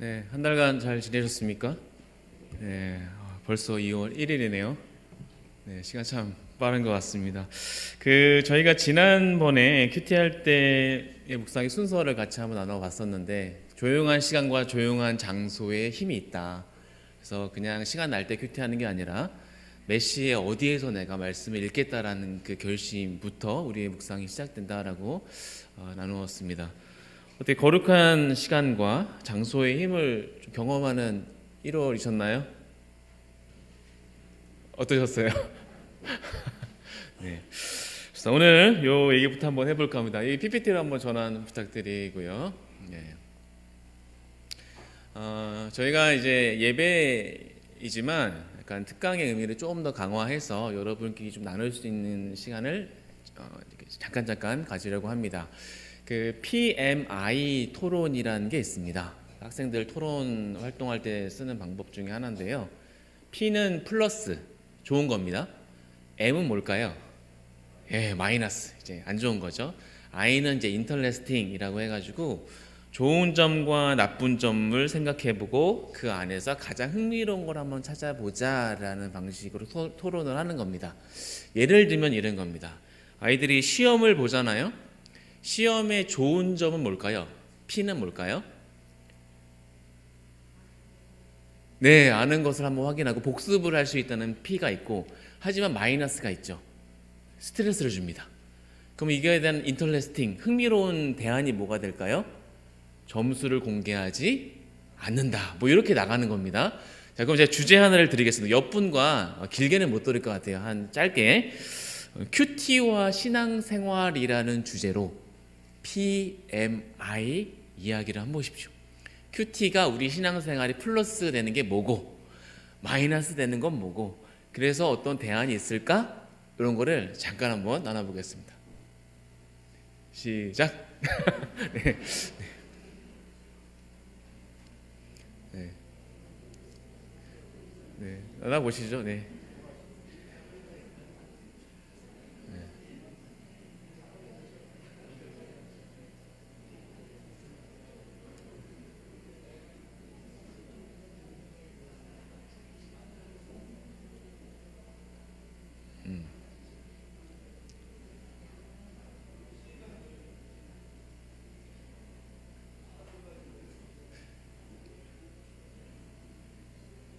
네, 한 달간 잘 지내셨습니까? 네, 벌써 2월 1일이네요. 네, 시간 참 빠른 것 같습니다. 저희가 지난번에 큐티 할 때의 묵상의 순서를 같이 한번 나눠봤었는데, 조용한 시간과 조용한 장소에 힘이 있다. 그래서 그냥 시간 날 때 큐티하는 게 아니라 몇 시에 어디에서 내가 말씀을 읽겠다라는 그 결심부터 우리의 묵상이 시작된다라고 나누었습니다. 어떻게 거룩한 시간과 장소의 힘을 좀 경험하는 1월이셨나요? 어떠셨어요? 네. 그래서 오늘 요 얘기부터 한번 해볼까 합니다. 이 PPT를 한번 전환 부탁드리고요. 네. 저희가 이제 예배이지만 약간 특강의 의미를 조금 더 강화해서 여러분끼리 좀 나눌 수 있는 시간을 이렇게 잠깐 가지려고 합니다. PMI 토론이라는 게 있습니다. 학생들 토론 활동할 때 쓰는 방법 중에 하나인데요. P는 플러스, 좋은 겁니다. M은 뭘까요? 예, 마이너스, 이제 안 좋은 거죠. I는 이제 인터레스팅이라고 해가지고 좋은 점과 나쁜 점을 생각해보고 그 안에서 가장 흥미로운 걸 한번 찾아보자라는 방식으로 토론을 하는 겁니다. 예를 들면 이런 겁니다. 아이들이 시험을 보잖아요. 시험의 좋은 점은 뭘까요? P는 뭘까요? 네, 아는 것을 한번 확인하고 복습을 할 수 있다는 P가 있고, 하지만 마이너스가 있죠. 스트레스를 줍니다. 그럼 이거에 대한 인터레스팅, 흥미로운 대안이 뭐가 될까요? 점수를 공개하지 않는다. 뭐 이렇게 나가는 겁니다. 자, 그럼 제가 주제 하나를 드리겠습니다. 몇 분과 길게는 못 들을 것 같아요. 한 짧게 큐티와 신앙생활이라는 주제로 PMI 이야기를 한번 보십시오. 큐티가 우리 신앙생활이 플러스 되는 게 뭐고 마이너스 되는 건 뭐고, 그래서 어떤 대안이 있을까? 이런 거를 잠깐 한번 나눠보겠습니다. 시작. 네. 네. 네. 나눠보시죠. 네.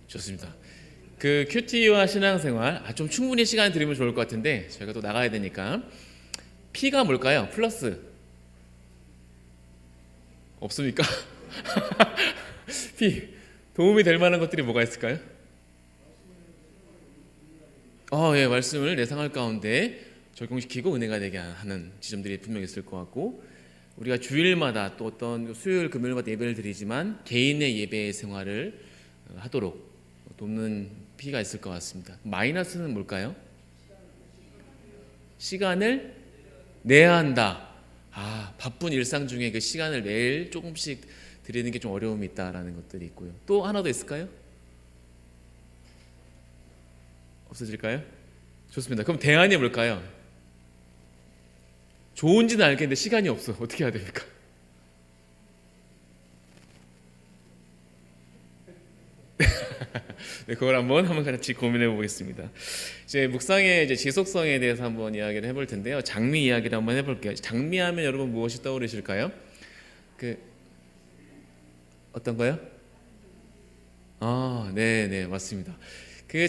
좋습니다. 큐티와 신앙생활, 좀 충분히 시간 드리면 좋을 것 같은데 저희가 또 나가야 되니까. P가 뭘까요? 플러스 없습니까? P 도움이 될 만한 것들이 뭐가 있을까요? 예, 말씀을 내 생활 가운데 적용시키고 은혜가 되게 하는 지점들이 분명히 있을 것 같고, 우리가 주일마다 또 어떤 수요일 금요일마다 예배를 드리지만 개인의 예배 생활을 하도록 돕는 P가 있을 것 같습니다. 마이너스는 뭘까요? 시간을 내야 한다. 바쁜 일상 중에 그 시간을 매일 조금씩 드리는 게 좀 어려움이 있다라는 것들이 있고요. 또 하나 더 있을까요? 없어질까요? 좋습니다. 그럼 대안이 뭘까요? 좋은지는 알겠는데 시간이 없어. 어떻게 해야 됩니까? 네, 그걸 한번 같이 고민해 보겠습니다. 이제 묵상의 이제 지속성에 대해서 한번 이야기를 해볼 텐데요. 장미 이야기를 한번 해볼게요. 장미하면 여러분 무엇이 떠오르실까요? 어떤 거요? 네, 맞습니다.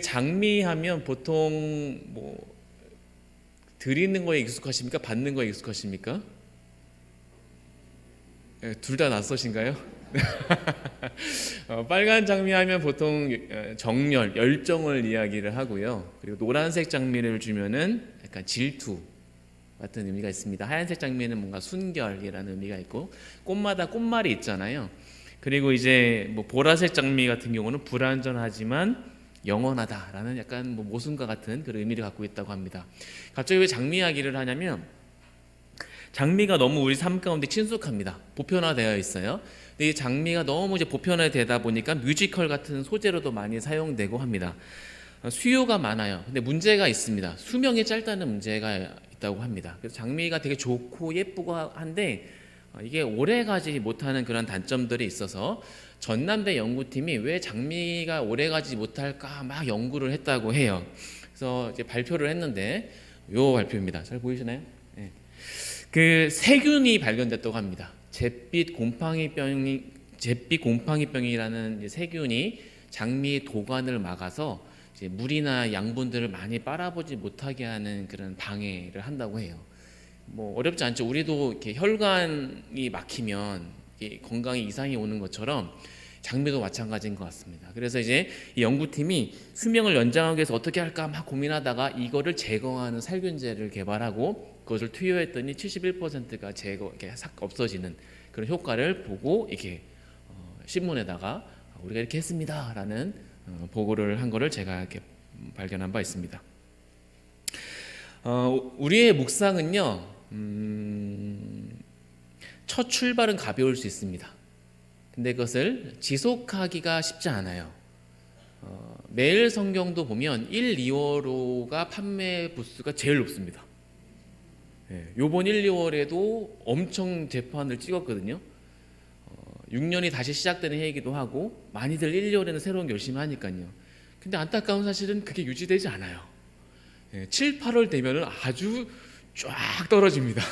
장미하면 보통 뭐 드리는 거에 익숙하십니까? 받는 거에 익숙하십니까? 네, 둘 다 낯서신가요? 빨간 장미하면 보통 정열, 열정을 이야기를 하고요. 그리고 노란색 장미를 주면은 약간 질투 같은 의미가 있습니다. 하얀색 장미는 뭔가 순결이라는 의미가 있고, 꽃마다 꽃말이 있잖아요. 그리고 이제 뭐 보라색 장미 같은 경우는 불완전하지만 영원하다라는 약간 뭐 모순과 같은 그런 의미를 갖고 있다고 합니다. 갑자기 왜 장미 이야기를 하냐면, 장미가 너무 우리 삶 가운데 친숙합니다. 보편화되어 있어요. 근데 이 장미가 너무 이제 보편화되다 보니까 뮤지컬 같은 소재로도 많이 사용되고 합니다. 수요가 많아요. 근데 문제가 있습니다. 수명이 짧다는 문제가 있다고 합니다. 그래서 장미가 되게 좋고 예쁘고 한데 이게 오래가지 못하는 그런 단점들이 있어서 전남대 연구팀이 왜 장미가 오래가지 못할까 막 연구를 했다고 해요. 그래서 이제 발표를 했는데 요 발표입니다. 잘 보이시나요? 네. 그 세균이 발견됐다고 합니다. 잿빛 곰팡이병이라는 세균이 장미 도관을 막아서 이제 물이나 양분들을 많이 빨아보지 못하게 하는 그런 방해를 한다고 해요. 뭐 어렵지 않죠. 우리도 이렇게 혈관이 막히면 이렇게 건강에 이상이 오는 것처럼 장미도 마찬가지인 것 같습니다. 그래서 이제 이 연구팀이 수명을 연장하기 위해서 어떻게 할까 막 고민하다가 이거를 제거하는 살균제를 개발하고 그것을 투여했더니 71%가 이렇게 싹 없어지는 그런 효과를 보고 이렇게 신문에다가 우리가 이렇게 했습니다라는 보고를 한 거를 제가 이렇게 발견한 바 있습니다. 우리의 묵상은요, 첫 출발은 가벼울 수 있습니다. 근데 그것을 지속하기가 쉽지 않아요. 매일 성경도 보면 1, 2월호가 판매 부수가 제일 높습니다. 요번 1, 2월에도 엄청 재판을 찍었거든요. 6년이 다시 시작되는 해이기도 하고 많이들 1, 2월에는 새로운 결심을 하니까요. 근데 안타까운 사실은 그게 유지되지 않아요. 7, 8월 되면은 아주 쫙 떨어집니다.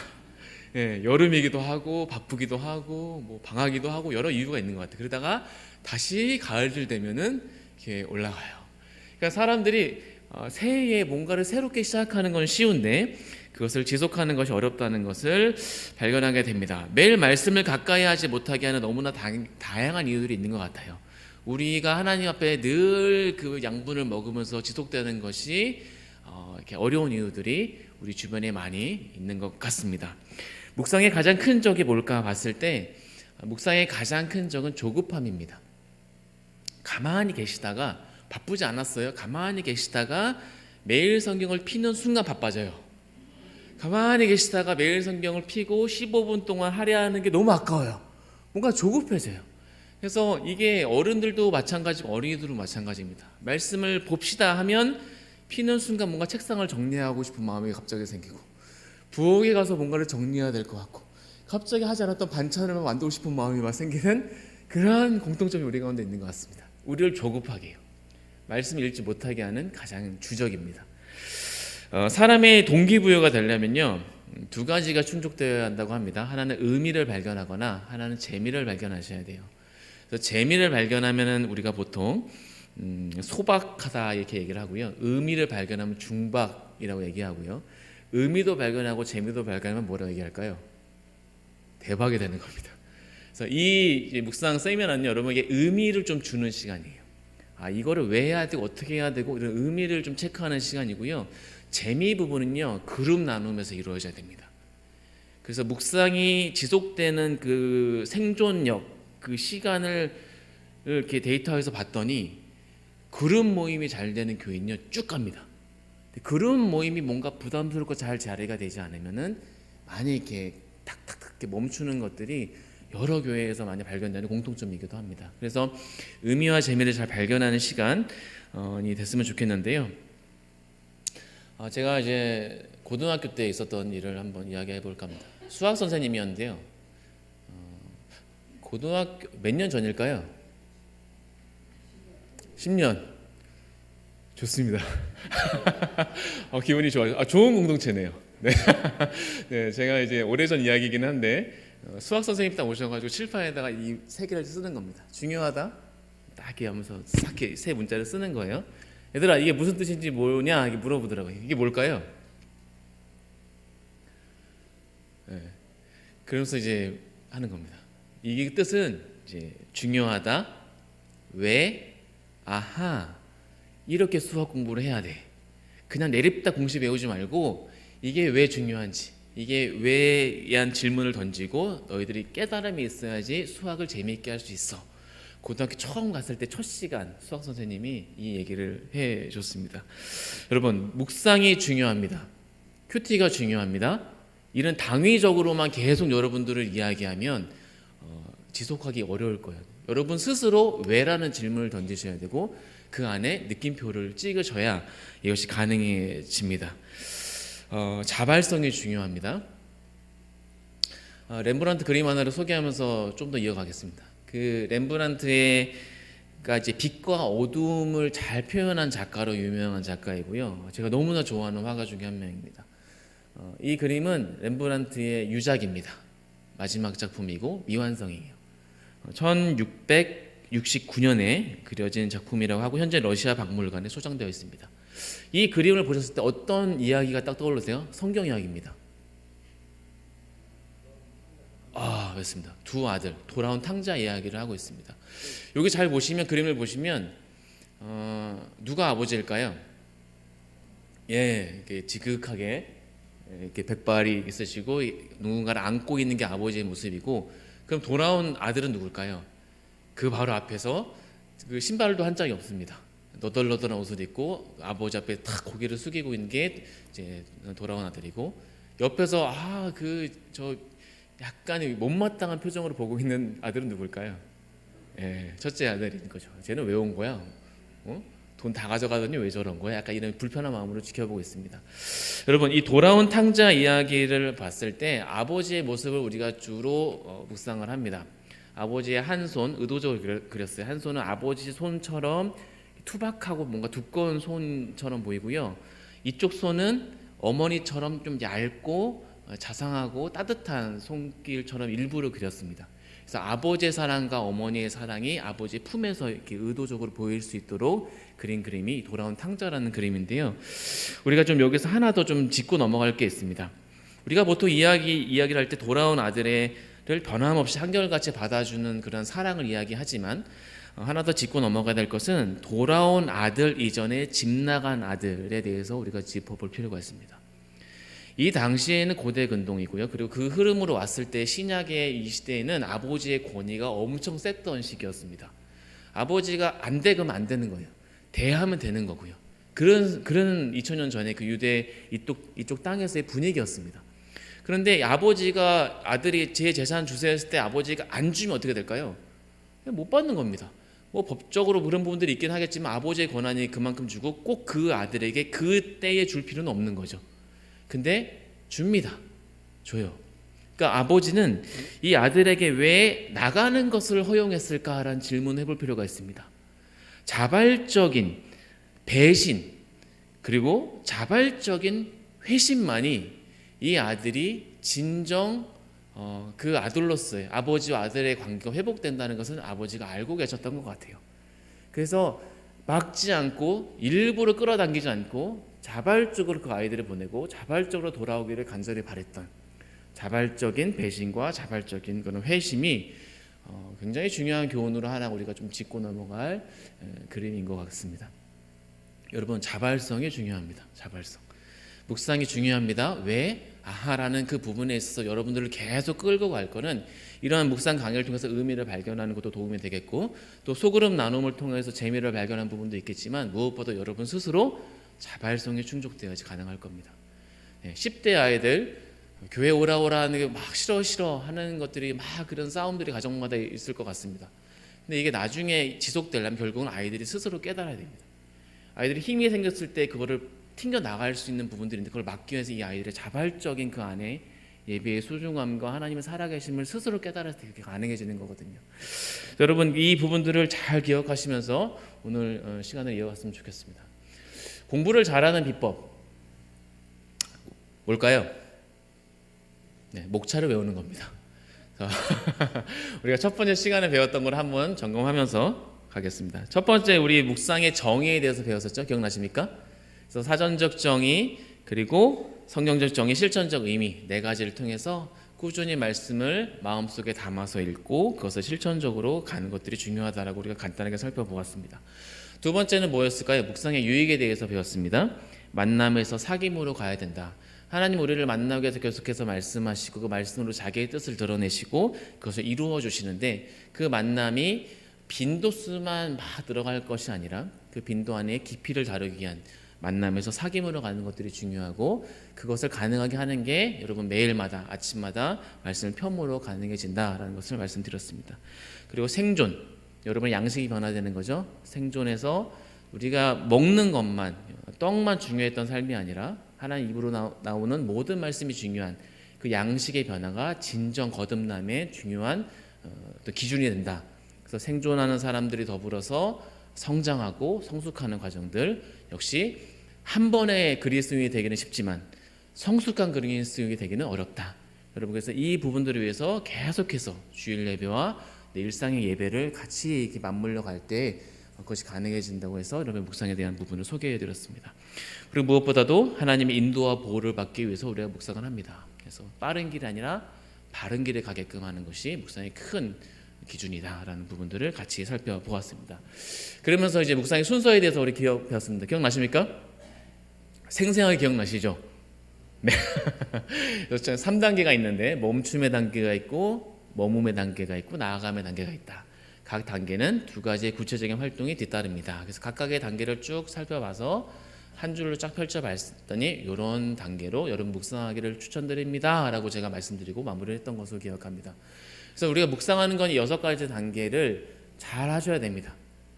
여름이기도 하고 바쁘기도 하고 뭐 방학이기도 하고 여러 이유가 있는 것 같아요. 그러다가 다시 가을들 되면은 이렇게 올라가요. 그러니까 사람들이 새해에 뭔가를 새롭게 시작하는 건 쉬운데 그것을 지속하는 것이 어렵다는 것을 발견하게 됩니다. 매일 말씀을 가까이 하지 못하게 하는 너무나 다양한 이유들이 있는 것 같아요. 우리가 하나님 앞에 늘 그 양분을 먹으면서 지속되는 것이 이렇게 어려운 이유들이 우리 주변에 많이 있는 것 같습니다. 묵상의 가장 큰 적이 뭘까 봤을 때 묵상의 가장 큰 적은 조급함입니다. 가만히 계시다가 바쁘지 않았어요. 가만히 계시다가 매일 성경을 피는 순간 바빠져요. 가만히 계시다가 매일 성경을 피고 15분 동안 하려 하는 게 너무 아까워요. 뭔가 조급해져요. 그래서 이게 어른들도 마찬가지고 어린이들도 마찬가지입니다. 말씀을 봅시다 하면 피는 순간 뭔가 책상을 정리하고 싶은 마음이 갑자기 생기고 부엌에 가서 뭔가를 정리해야 될 것 같고 갑자기 하지 않았던 반찬을 만들고 싶은 마음이 막 생기는 그러한 공통점이 우리 가운데 있는 것 같습니다. 우리를 조급하게 해요. 말씀을 읽지 못하게 하는 가장 주적입니다. 사람의 동기부여가 되려면요 2가지가 충족되어야 한다고 합니다. 하나는 의미를 발견하거나 하나는 재미를 발견하셔야 돼요. 그래서 재미를 발견하면은 우리가 보통 소박하다 이렇게 얘기를 하고요. 의미를 발견하면 중박이라고 얘기하고요. 의미도 발견하고 재미도 발견하면 뭐라고 얘기할까요? 대박이 되는 겁니다. 그래서 이 묵상 세미나는요, 여러분에게 의미를 좀 주는 시간이에요. 이거를 왜 해야 되고 어떻게 해야 되고 이런 의미를 좀 체크하는 시간이고요. 재미 부분은요, 그룹 나누면서 이루어져야 됩니다. 그래서 묵상이 지속되는 그 생존력, 그 시간을 이렇게 데이터에서 봤더니 그룹 모임이 잘 되는 교회는요 쭉 갑니다. 그룹 모임이 뭔가 부담스럽고 잘 자리가 되지 않으면은 많이 이렇게 탁탁탁 이렇게 멈추는 것들이 여러 교회에서 많이 발견되는 공통점이기도 합니다. 그래서 의미와 재미를 잘 발견하는 시간이 됐으면 좋겠는데요. 제가 이제 고등학교 때 있었던 일을 한번 이야기해 볼까 합니다. 수학 선생님이었는데요. 고등학교 몇 년 전일까요? 10년. 좋습니다. 기분이 좋아요. 좋은 공동체네요. 네. 네, 제가 이제 오래전 이야기이긴 한데 수학 선생님 딱 오셔가지고 칠판에다가 이 세 개를 쓰는 겁니다. 중요하다. 딱 이렇게 하면서 싹 이렇게 세 문자를 쓰는 거예요. 얘들아 이게 무슨 뜻인지 뭐냐 이렇게 물어보더라고요. 이게 뭘까요? 네. 그러면서 이제 하는 겁니다. 이 뜻은 이제 중요하다, 왜, 아하 이렇게 수학 공부를 해야 돼. 그냥 내립다 공식 외우지 말고 이게 왜 중요한지 이게 왜에 대한 질문을 던지고 너희들이 깨달음이 있어야지 수학을 재미있게 할 수 있어. 고등학교 처음 갔을 때 첫 시간 수학 선생님이 이 얘기를 해줬습니다. 여러분 묵상이 중요합니다. 큐티가 중요합니다. 이런 당위적으로만 계속 여러분들을 이야기하면 지속하기 어려울 거예요. 여러분 스스로 왜라는 질문을 던지셔야 되고 그 안에 느낌표를 찍으셔야 이것이 가능해집니다. 자발성이 중요합니다. 렘브란트 그림 하나를 소개하면서 좀 더 이어가겠습니다. 그 렘브란트가 이제 빛과 어둠을 잘 표현한 작가로 유명한 작가이고요. 제가 너무나 좋아하는 화가 중에 한 명입니다. 이 그림은 렘브란트의 유작입니다. 마지막 작품이고 미완성이에요. 1669년에 그려진 작품이라고 하고 현재 러시아 박물관에 소장되어 있습니다. 이 그림을 보셨을 때 어떤 이야기가 딱 떠오르세요? 성경 이야기입니다. 맞습니다. 두 아들 돌아온 탕자 이야기를 하고 있습니다. 여기 잘 보시면 그림을 보시면 누가 아버지일까요? 이렇게 지극하게 이렇게 백발이 있으시고 누군가를 안고 있는 게 아버지의 모습이고, 그럼 돌아온 아들은 누굴까요? 그 바로 앞에서 그 신발도 한 짝이 없습니다. 너덜너덜한 옷을 입고 아버지 앞에 탁 고개를 숙이고 있는 게 이제 돌아온 아들이고, 옆에서 저 약간 못마땅한 표정으로 보고 있는 아들은 누굴까요? 첫째 아들인 거죠. 쟤는 왜 온 거야? 돈 다 가져가더니 왜 저런 거야? 약간 이런 불편한 마음으로 지켜보고 있습니다. 여러분, 이 돌아온 탕자 이야기를 봤을 때 아버지의 모습을 우리가 주로 묵상을 합니다. 아버지의 한 손, 의도적으로 그렸어요. 한 손은 아버지 손처럼 투박하고 뭔가 두꺼운 손처럼 보이고요. 이쪽 손은 어머니처럼 좀 얇고 자상하고 따뜻한 손길처럼 일부러 그렸습니다. 그래서 아버지의 사랑과 어머니의 사랑이 아버지의 품에서 이렇게 의도적으로 보일 수 있도록 그린 그림이 돌아온 탕자라는 그림인데요. 우리가 좀 여기서 하나 더 좀 짚고 넘어갈 게 있습니다. 우리가 보통 이야기를 할 때 돌아온 아들을 변함없이 한결같이 받아주는 그런 사랑을 이야기하지만, 하나 더 짚고 넘어가야 될 것은 돌아온 아들 이전에 집 나간 아들에 대해서 우리가 짚어볼 필요가 있습니다. 이 당시에는 고대 근동이고요. 그리고 그 흐름으로 왔을 때 신약의 이 시대에는 아버지의 권위가 엄청 셌던 시기였습니다. 아버지가 안 돼 그러면 안 되는 거예요. 대하면 되는 거고요. 그런 2000년 전에 그 유대 이쪽 땅에서의 분위기였습니다. 그런데 아버지가 아들이 제 재산 주세요 했을 때 아버지가 안 주면 어떻게 될까요? 못 받는 겁니다. 뭐 법적으로 그런 부분들이 있긴 하겠지만 아버지의 권한이 그만큼 주고 꼭 그 아들에게 그 때에 줄 필요는 없는 거죠. 근데 줍니다. 줘요. 그러니까 아버지는 이 아들에게 왜 나가는 것을 허용했을까라는 질문을 해볼 필요가 있습니다. 자발적인 배신 그리고 자발적인 회심만이 이 아들이 진정 그 아들로서의 아버지와 아들의 관계가 회복된다는 것은 아버지가 알고 계셨던 것 같아요. 그래서 막지 않고 일부러 끌어당기지 않고 자발적으로 그 아이들을 보내고 자발적으로 돌아오기를 간절히 바랬던 자발적인 배신과 자발적인 그런 회심이 굉장히 중요한 교훈으로 하나 우리가 좀 짚고 넘어갈 그림인 것 같습니다. 여러분, 자발성이 중요합니다. 자발성. 묵상이 중요합니다. 왜? 아하라는 그 부분에 있어서 여러분들을 계속 끌고 갈 거는 이러한 묵상 강의를 통해서 의미를 발견하는 것도 도움이 되겠고, 또 소그룹 나눔을 통해서 재미를 발견하는 부분도 있겠지만, 무엇보다 여러분 스스로 자발성이 충족되어야지 가능할 겁니다. 10대 아이들 교회 오라 하는 게 막 싫어 하는 것들이 막 그런 싸움들이 가정마다 있을 것 같습니다. 근데 이게 나중에 지속되려면 결국은 아이들이 스스로 깨달아야 됩니다. 아이들이 힘이 생겼을 때 그거를 튕겨 나갈 수 있는 부분들인데, 그걸 막기 위해서 이 아이들의 자발적인 그 안에 예배의 소중함과 하나님의 살아계심을 스스로 깨달을 때 그렇게 가능해지는 거거든요. 여러분, 이 부분들을 잘 기억하시면서 오늘 시간을 이어갔으면 좋겠습니다. 공부를 잘하는 비법 뭘까요? 목차를 외우는 겁니다. 우리가 첫 번째 시간에 배웠던 걸 한번 점검하면서 가겠습니다. 첫 번째, 우리 묵상의 정의에 대해서 배웠었죠. 기억나십니까? 그래서 사전적 정의, 그리고 성경적 정의, 실천적 의미 네 가지를 통해서 꾸준히 말씀을 마음속에 담아서 읽고 그것을 실천적으로 가는 것들이 중요하다라고 우리가 간단하게 살펴보았습니다. 두 번째는 뭐였을까요? 묵상의 유익에 대해서 배웠습니다. 만남에서 사귐으로 가야 된다. 하나님 우리를 만나기 위해서 계속해서 말씀하시고 그 말씀으로 자기의 뜻을 드러내시고 그것을 이루어 주시는데, 그 만남이 빈도수만 막 들어갈 것이 아니라 그 빈도 안에 깊이를 다루기 위한 만남에서 사귐으로 가는 것들이 중요하고, 그것을 가능하게 하는 게 여러분 매일마다 아침마다 말씀을 펴므로 가능해진다라는 것을 말씀드렸습니다. 그리고 생존, 여러분 양식이 변화되는 거죠. 생존에서 우리가 먹는 것만, 떡만 중요했던 삶이 아니라 하나님 입으로 나오는 모든 말씀이 중요한 그 양식의 변화가 진정 거듭남의 중요한 또 기준이 된다. 그래서 생존하는 사람들이 더불어서 성장하고 성숙하는 과정들 역시 한 번에 그리스도인이 되기는 쉽지만 성숙한 그리스도인이 되기는 어렵다. 여러분, 그래서 이 부분들을 위해서 계속해서 주일 예배와 일상의 예배를 같이 이렇게 맞물려 갈 때 그것이 가능해진다고 해서 여러분 묵상에 대한 부분을 소개해 드렸습니다. 그리고 무엇보다도 하나님의 인도와 보호를 받기 위해서 우리가 묵상을 합니다. 그래서 빠른 길이 아니라 바른 길에 가게끔 하는 것이 묵상의 큰 기준이다라는 부분들을 같이 살펴보았습니다. 그러면서 이제 묵상의 순서에 대해서 우리 배웠습니다. 기억나십니까? 생생하게 기억나시죠? 네. 3단계가 있는데 멈춤의 단계가 있고 머뭄의 단계가 있고 나아감의 단계가 있다. 각 단계는 두 가지의 구체적인 활동이 뒤따릅니다. 그래서 각각의 단계를 쭉 살펴봐서 한 줄로 쫙 펼쳐봤더니 이런 단계로 여러분 묵상하기를 추천드립니다 라고 제가 말씀드리고 마무리를 했던 것으로 기억합니다. 그래서 우리가 묵상하는 건 이 6가지 단계를 잘 하셔야 됩니다.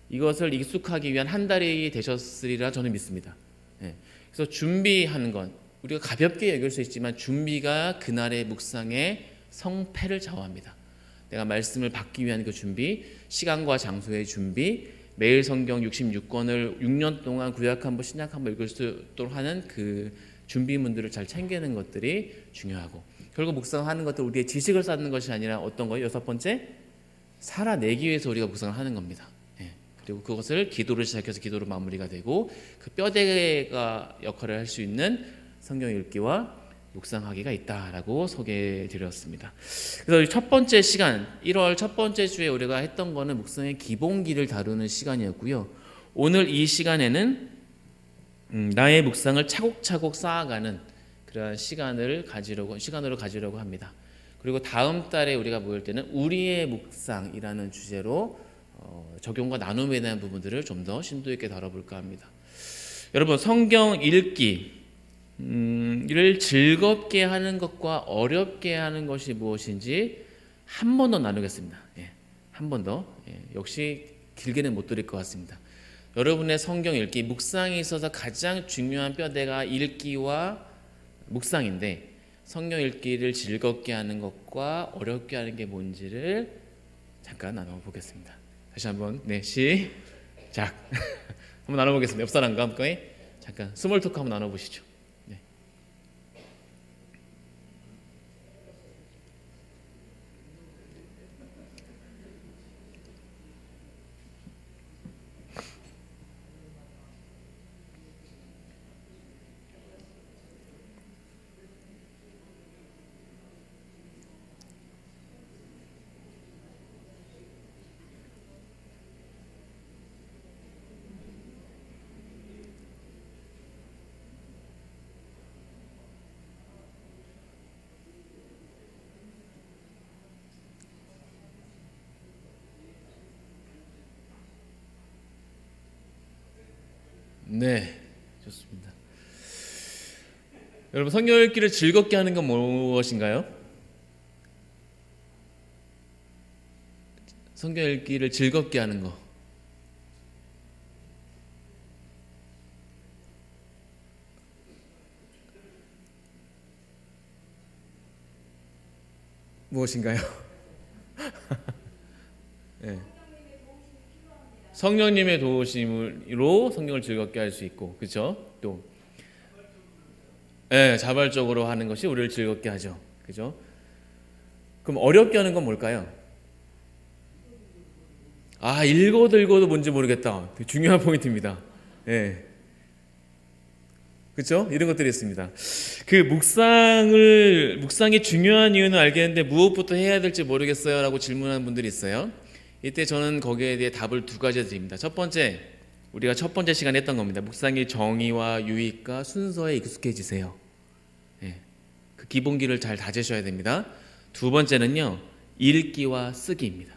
이것을 익숙하기 위한 한 달이 되셨으리라 저는 믿습니다. 그래서 준비하는 건 우리가 가볍게 여길 수 있지만 준비가 그날의 묵상의 성패를 좌우합니다. 내가 말씀을 받기 위한 그 준비, 시간과 장소의 준비, 매일 성경 66권을 6년 동안 구약 한번 신약 한번 읽을 수 있도록 하는 그 준비문들을 잘 챙기는 것들이 중요하고, 결국 묵상하는 것도 우리의 지식을 쌓는 것이 아니라 어떤 거예요? 6번째, 살아내기 위해서 우리가 묵상을 하는 겁니다. 그리고 그것을 기도를 시작해서 기도로 마무리가 되고 그 뼈대가 역할을 할 수 있는 성경 읽기와 묵상하기가 있다라고 소개해 드렸습니다. 그래서 첫 번째 시간 1월 첫 번째 주에 우리가 했던 거는 묵상의 기본기를 다루는 시간이었고요. 오늘 이 시간에는 나의 묵상을 차곡차곡 쌓아가는 그러한 시간으로 가지려고 합니다. 그리고 다음 달에 우리가 모일 때는 우리의 묵상이라는 주제로 적용과 나눔에 대한 부분들을 좀 더 심도 있게 다뤄볼까 합니다. 여러분, 성경 읽기 를 즐겁게 하는 것과 어렵게 하는 것이 무엇인지 한 번 더 나누겠습니다. 한 번 더. 역시 길게는 못 드릴 것 같습니다. 여러분의 성경 읽기, 묵상에 있어서 가장 중요한 뼈대가 읽기와 묵상인데 성경 읽기를 즐겁게 하는 것과 어렵게 하는 게 뭔지를 잠깐 나눠보겠습니다. 다시 한번 시작. 한번 나눠보겠습니다. 옆 사람과 함께 잠깐 스몰 토크 한번 나눠보시죠. 네, 좋습니다. 여러분, 성경 읽기를 즐겁게 하는 건 무엇인가요? 성경 읽기를 즐겁게 하는 거. 무엇인가요? 네. 성령님의 도우심으로 성경을 즐겁게 할 수 있고, 그렇죠? 또 자발적으로 하는 것이 우리를 즐겁게 하죠, 그렇죠? 그럼 어렵게 하는 건 뭘까요? 읽어도 뭔지 모르겠다. 중요한 포인트입니다. 그렇죠? 이런 것들이 있습니다. 그 묵상이 중요한 이유는 알겠는데 무엇부터 해야 될지 모르겠어요라고 질문하는 분들이 있어요. 이때 저는 거기에 대해 답을 2가지 드립니다. 첫 번째, 우리가 첫 번째 시간에 했던 겁니다. 묵상의 정의와 유익과 순서에 익숙해지세요. 그 기본기를 잘 다지셔야 됩니다. 두 번째는요, 읽기와 쓰기입니다.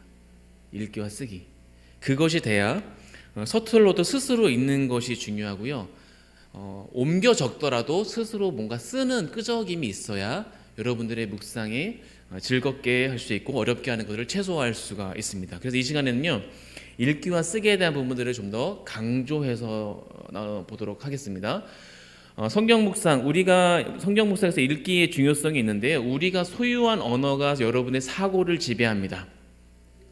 읽기와 쓰기. 그것이 돼야 서툴러도 스스로 읽는 것이 중요하고요. 옮겨 적더라도 스스로 뭔가 쓰는 끄적임이 있어야 여러분들의 묵상에 즐겁게 할 수 있고 어렵게 하는 것들을 최소화할 수가 있습니다. 그래서 이 시간에는요, 읽기와 쓰기에 대한 부분들을 좀 더 강조해서 나눠보도록 하겠습니다. 성경 묵상, 우리가 성경 묵상에서 읽기의 중요성이 있는데요. 우리가 소유한 언어가 여러분의 사고를 지배합니다.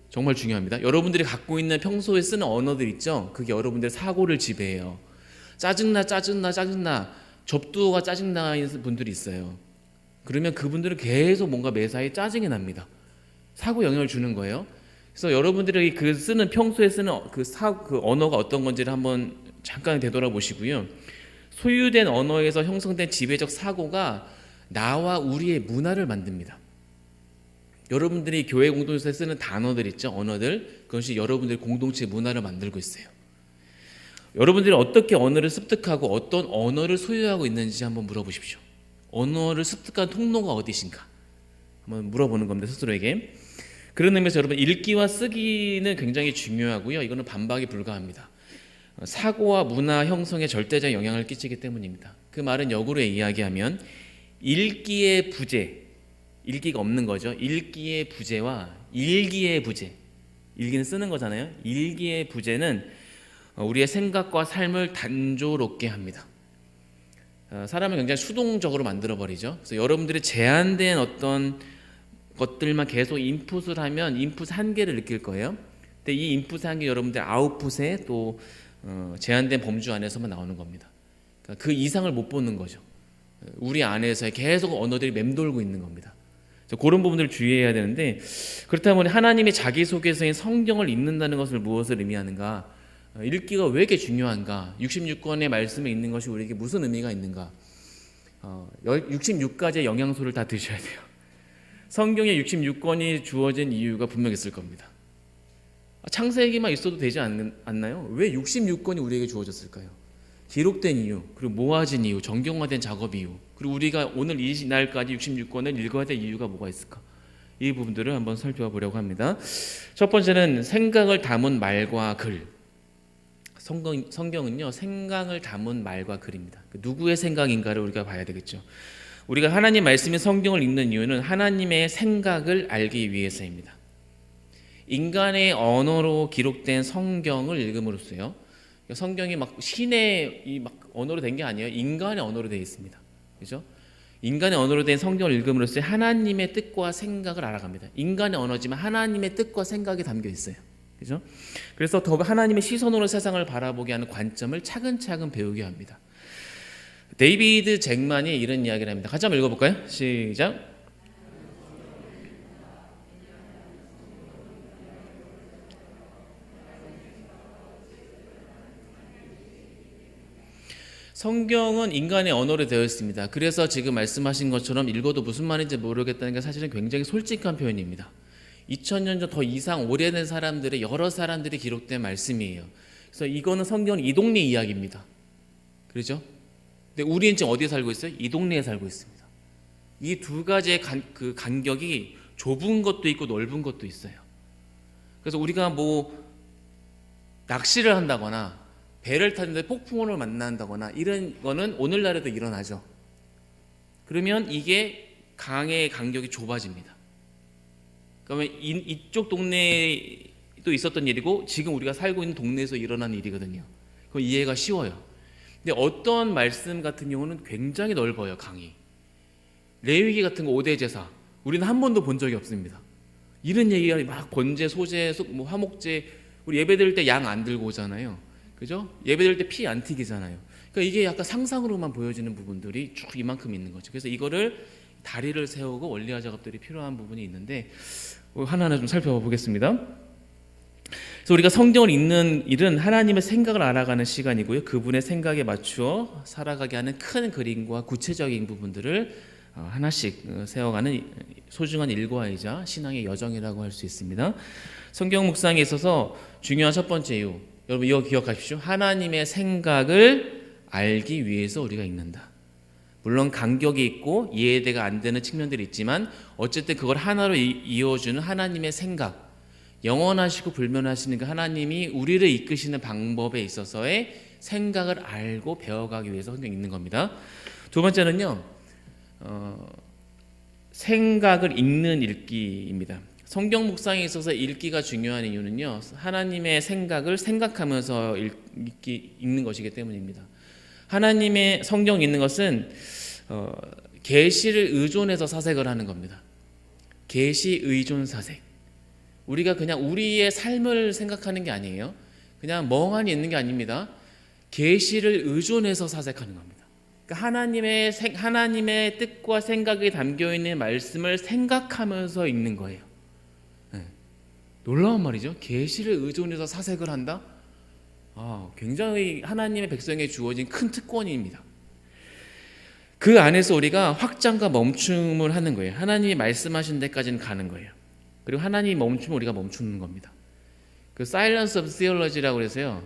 정말 중요합니다. 여러분들이 갖고 있는 평소에 쓰는 언어들 있죠? 그게 여러분들의 사고를 지배해요. 짜증나 접두어가 짜증나는 분들이 있어요. 그러면 그분들은 계속 뭔가 매사에 짜증이 납니다. 사고 영향을 주는 거예요. 그래서 여러분들이 그 쓰는 평소에 쓰는 그 언어가 어떤 건지를 한번 잠깐 되돌아보시고요. 소유된 언어에서 형성된 지배적 사고가 나와 우리의 문화를 만듭니다. 여러분들이 교회 공동체에 쓰는 단어들 있죠, 언어들, 그것이 여러분들의 공동체 문화를 만들고 있어요. 여러분들이 어떻게 언어를 습득하고 어떤 언어를 소유하고 있는지 한번 물어보십시오. 언어를 습득한 통로가 어디신가 한번 물어보는 겁니다, 스스로에게. 그런 의미에서 여러분, 읽기와 쓰기는 굉장히 중요하고요. 이거는 반박이 불가합니다. 사고와 문화 형성에 절대적 영향을 끼치기 때문입니다. 그 말은 역으로 이야기하면 읽기의 부재, 읽기가 없는 거죠. 읽기의 부재와 일기의 부재, 일기는 쓰는 거잖아요. 일기의 부재는 우리의 생각과 삶을 단조롭게 합니다. 사람을 굉장히 수동적으로 만들어버리죠. 그래서 여러분들이 제한된 어떤 것들만 계속 인풋을 하면 인풋 한계를 느낄 거예요. 근데 이 인풋의 한계 여러분들 아웃풋에 또 제한된 범주 안에서만 나오는 겁니다. 그러니까 그 이상을 못 보는 거죠. 우리 안에서 계속 언어들이 맴돌고 있는 겁니다. 그런 부분들을 주의해야 되는데, 그렇다면 하나님의 자기소개서인 성경을 읽는다는 것을 무엇을 의미하는가? 읽기가 왜 이렇게 중요한가? 66권의 말씀에 있는 것이 우리에게 무슨 의미가 있는가? 66가지의 영양소를 다 드셔야 돼요. 성경에 66권이 주어진 이유가 분명히 있을 겁니다. 창세기만 있어도 되지 않나요? 왜 66권이 우리에게 주어졌을까요? 기록된 이유, 그리고 모아진 이유, 정경화된 작업 이유, 그리고 우리가 오늘 이 날까지 66권을 읽어야 될 이유가 뭐가 있을까? 이 부분들을 한번 살펴보려고 합니다. 첫 번째는 생각을 담은 말과 글. 성경은요, 생각을 담은 말과 글입니다. 누구의 생각인가를 우리가 봐야 되겠죠. 우리가 하나님 말씀인 성경을 읽는 이유는 하나님의 생각을 알기 위해서입니다. 인간의 언어로 기록된 성경을 읽음으로써요. 성경이 막 신의 언어로 된 게 아니에요. 인간의 언어로 되어 있습니다. 그죠? 인간의 언어로 된 성경을 읽음으로써 하나님의 뜻과 생각을 알아갑니다. 인간의 언어지만 하나님의 뜻과 생각이 담겨 있어요. 그죠? 그래서 더 하나님의 시선으로 세상을 바라보게 하는 관점을 차근차근 배우게 합니다. 데이비드 잭만이 이런 이야기를 합니다. 같이 한번 읽어볼까요? 시작. 성경은 인간의 언어로 되어 있습니다. 그래서 지금 말씀하신 것처럼 읽어도 무슨 말인지 모르겠다는 게 사실은 굉장히 솔직한 표현입니다. 2000년 전 더 이상 오래된 사람들의 여러 사람들이 기록된 말씀이에요. 그래서 이거는 성경은 이 동네 이야기입니다. 그렇죠? 근데 우리는 지금 어디에 살고 있어요? 이 동네에 살고 있습니다. 이 두 가지의 그 간격이 좁은 것도 있고 넓은 것도 있어요. 그래서 우리가 뭐 낚시를 한다거나 배를 타는데 폭풍우를 만난다거나 이런 거는 오늘날에도 일어나죠. 그러면 이게 강의 간격이 좁아집니다. 그러면 이쪽 동네에도 있었던 일이고 지금 우리가 살고 있는 동네에서 일어난 일이거든요. 그럼 이해가 쉬워요. 근데 어떤 말씀 같은 경우는 굉장히 넓어요. 강이. 레위기 같은 거 5대 제사 우리는 한 번도 본 적이 없습니다. 이런 얘기가 막 번제, 소제, 뭐 화목제, 우리 예배 드릴 때 양 안 들고 오잖아요. 그죠? 예배 드릴 때 피 안 튀기잖아요. 그러니까 이게 약간 상상으로만 보여지는 부분들이 쭉 이만큼 있는 거죠. 그래서 이거를 다리를 세우고 원리화 작업들이 필요한 부분이 있는데 하나하나 좀 살펴보겠습니다. 그래서 우리가 성경을 읽는 일은 하나님의 생각을 알아가는 시간이고요. 그분의 생각에 맞추어 살아가게 하는 큰 그림과 구체적인 부분들을 하나씩 세워가는 소중한 일과이자 신앙의 여정이라고 할 수 있습니다. 성경 묵상에 있어서 중요한 첫 번째 이유, 여러분 이거 기억하십시오. 하나님의 생각을 알기 위해서 우리가 읽는다. 물론 간격이 있고 이해가 안 되는 측면들이 있지만 어쨌든 그걸 하나로 이어주는 하나님의 생각, 영원하시고 불변하시는 그 하나님이 우리를 이끄시는 방법에 있어서의 생각을 알고 배워가기 위해서 성경 읽는 겁니다. 두 번째는요, 생각을 읽는 읽기입니다. 성경 묵상에 있어서 읽기가 중요한 이유는요, 하나님의 생각을 생각하면서 읽는 것이기 때문입니다. 하나님의 성경 읽는 것은 계시를 의존해서 사색을 하는 겁니다. 계시 의존 사색. 우리가 그냥 우리의 삶을 생각하는 게 아니에요. 그냥 멍하니 있는 게 아닙니다. 계시를 의존해서 사색하는 겁니다. 그러니까 하나님의 뜻과 생각이 담겨 있는 말씀을 생각하면서 읽는 거예요. 네. 놀라운 말이죠. 계시를 의존해서 사색을 한다. 굉장히 하나님의 백성에 주어진 큰 특권입니다. 그 안에서 우리가 확장과 멈춤을 하는 거예요. 하나님이 말씀하신 데까지는 가는 거예요. 그리고 하나님이 멈추면 우리가 멈추는 겁니다. 그 Silence of Theology라고 해서요.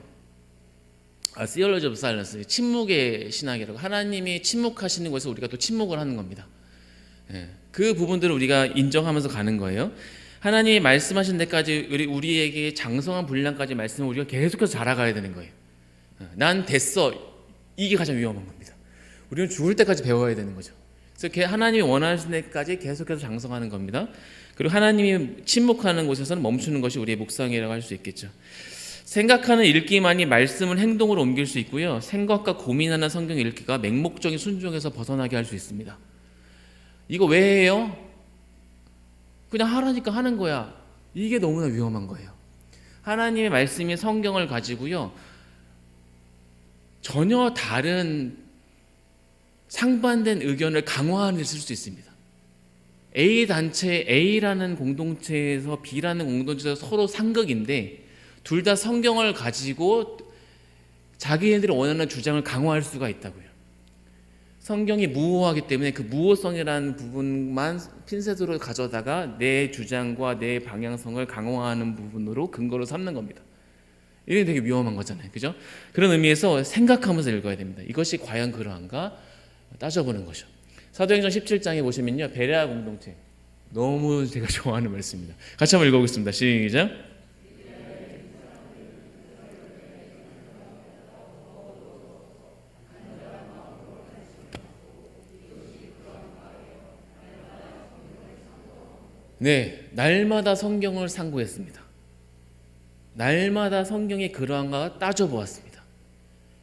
Theology of Silence, 침묵의 신학이라고. 하나님이 침묵하시는 곳에서 우리가 또 침묵을 하는 겁니다. 그 부분들을 우리가 인정하면서 가는 거예요. 하나님이 말씀하신 데까지 우리에게 장성한 분량까지 말씀을 우리가 계속해서 자라가야 되는 거예요. 난 됐어. 이게 가장 위험한 겁니다. 우리는 죽을 때까지 배워야 되는 거죠. 그래서 하나님이 원하시는 데까지 계속해서 장성하는 겁니다. 그리고 하나님이 침묵하는 곳에서는 멈추는 것이 우리의 묵상이라고 할 수 있겠죠. 생각하는 읽기만이 말씀을 행동으로 옮길 수 있고요. 생각과 고민하는 성경 읽기가 맹목적인 순종에서 벗어나게 할 수 있습니다. 이거 왜 해요? 그냥 하라니까 하는 거야. 이게 너무나 위험한 거예요. 하나님의 말씀이 성경을 가지고요. 전혀 다른 상반된 의견을 강화하는 데 쓸 수 있습니다. A라는 공동체에서 B라는 공동체에서 서로 상극인데 둘 다 성경을 가지고 자기네들이 원하는 주장을 강화할 수가 있다고요. 성경이 무호하기 때문에 그 무호성이라는 부분만 핀셋으로 가져다가 내 주장과 내 방향성을 강화하는 부분으로 근거로 삼는 겁니다. 이게 되게 위험한 거잖아요. 그죠? 그런 의미에서 생각하면서 읽어야 됩니다. 이것이 과연 그러한가 따져보는 거죠. 사도행전 17장에 보시면요. 베레아 공동체. 너무 제가 좋아하는 말씀입니다. 같이 한번 읽어보겠습니다. 시작. 네, 날마다 성경을 상고했습니다. 날마다 성경이 그러한가 따져보았습니다.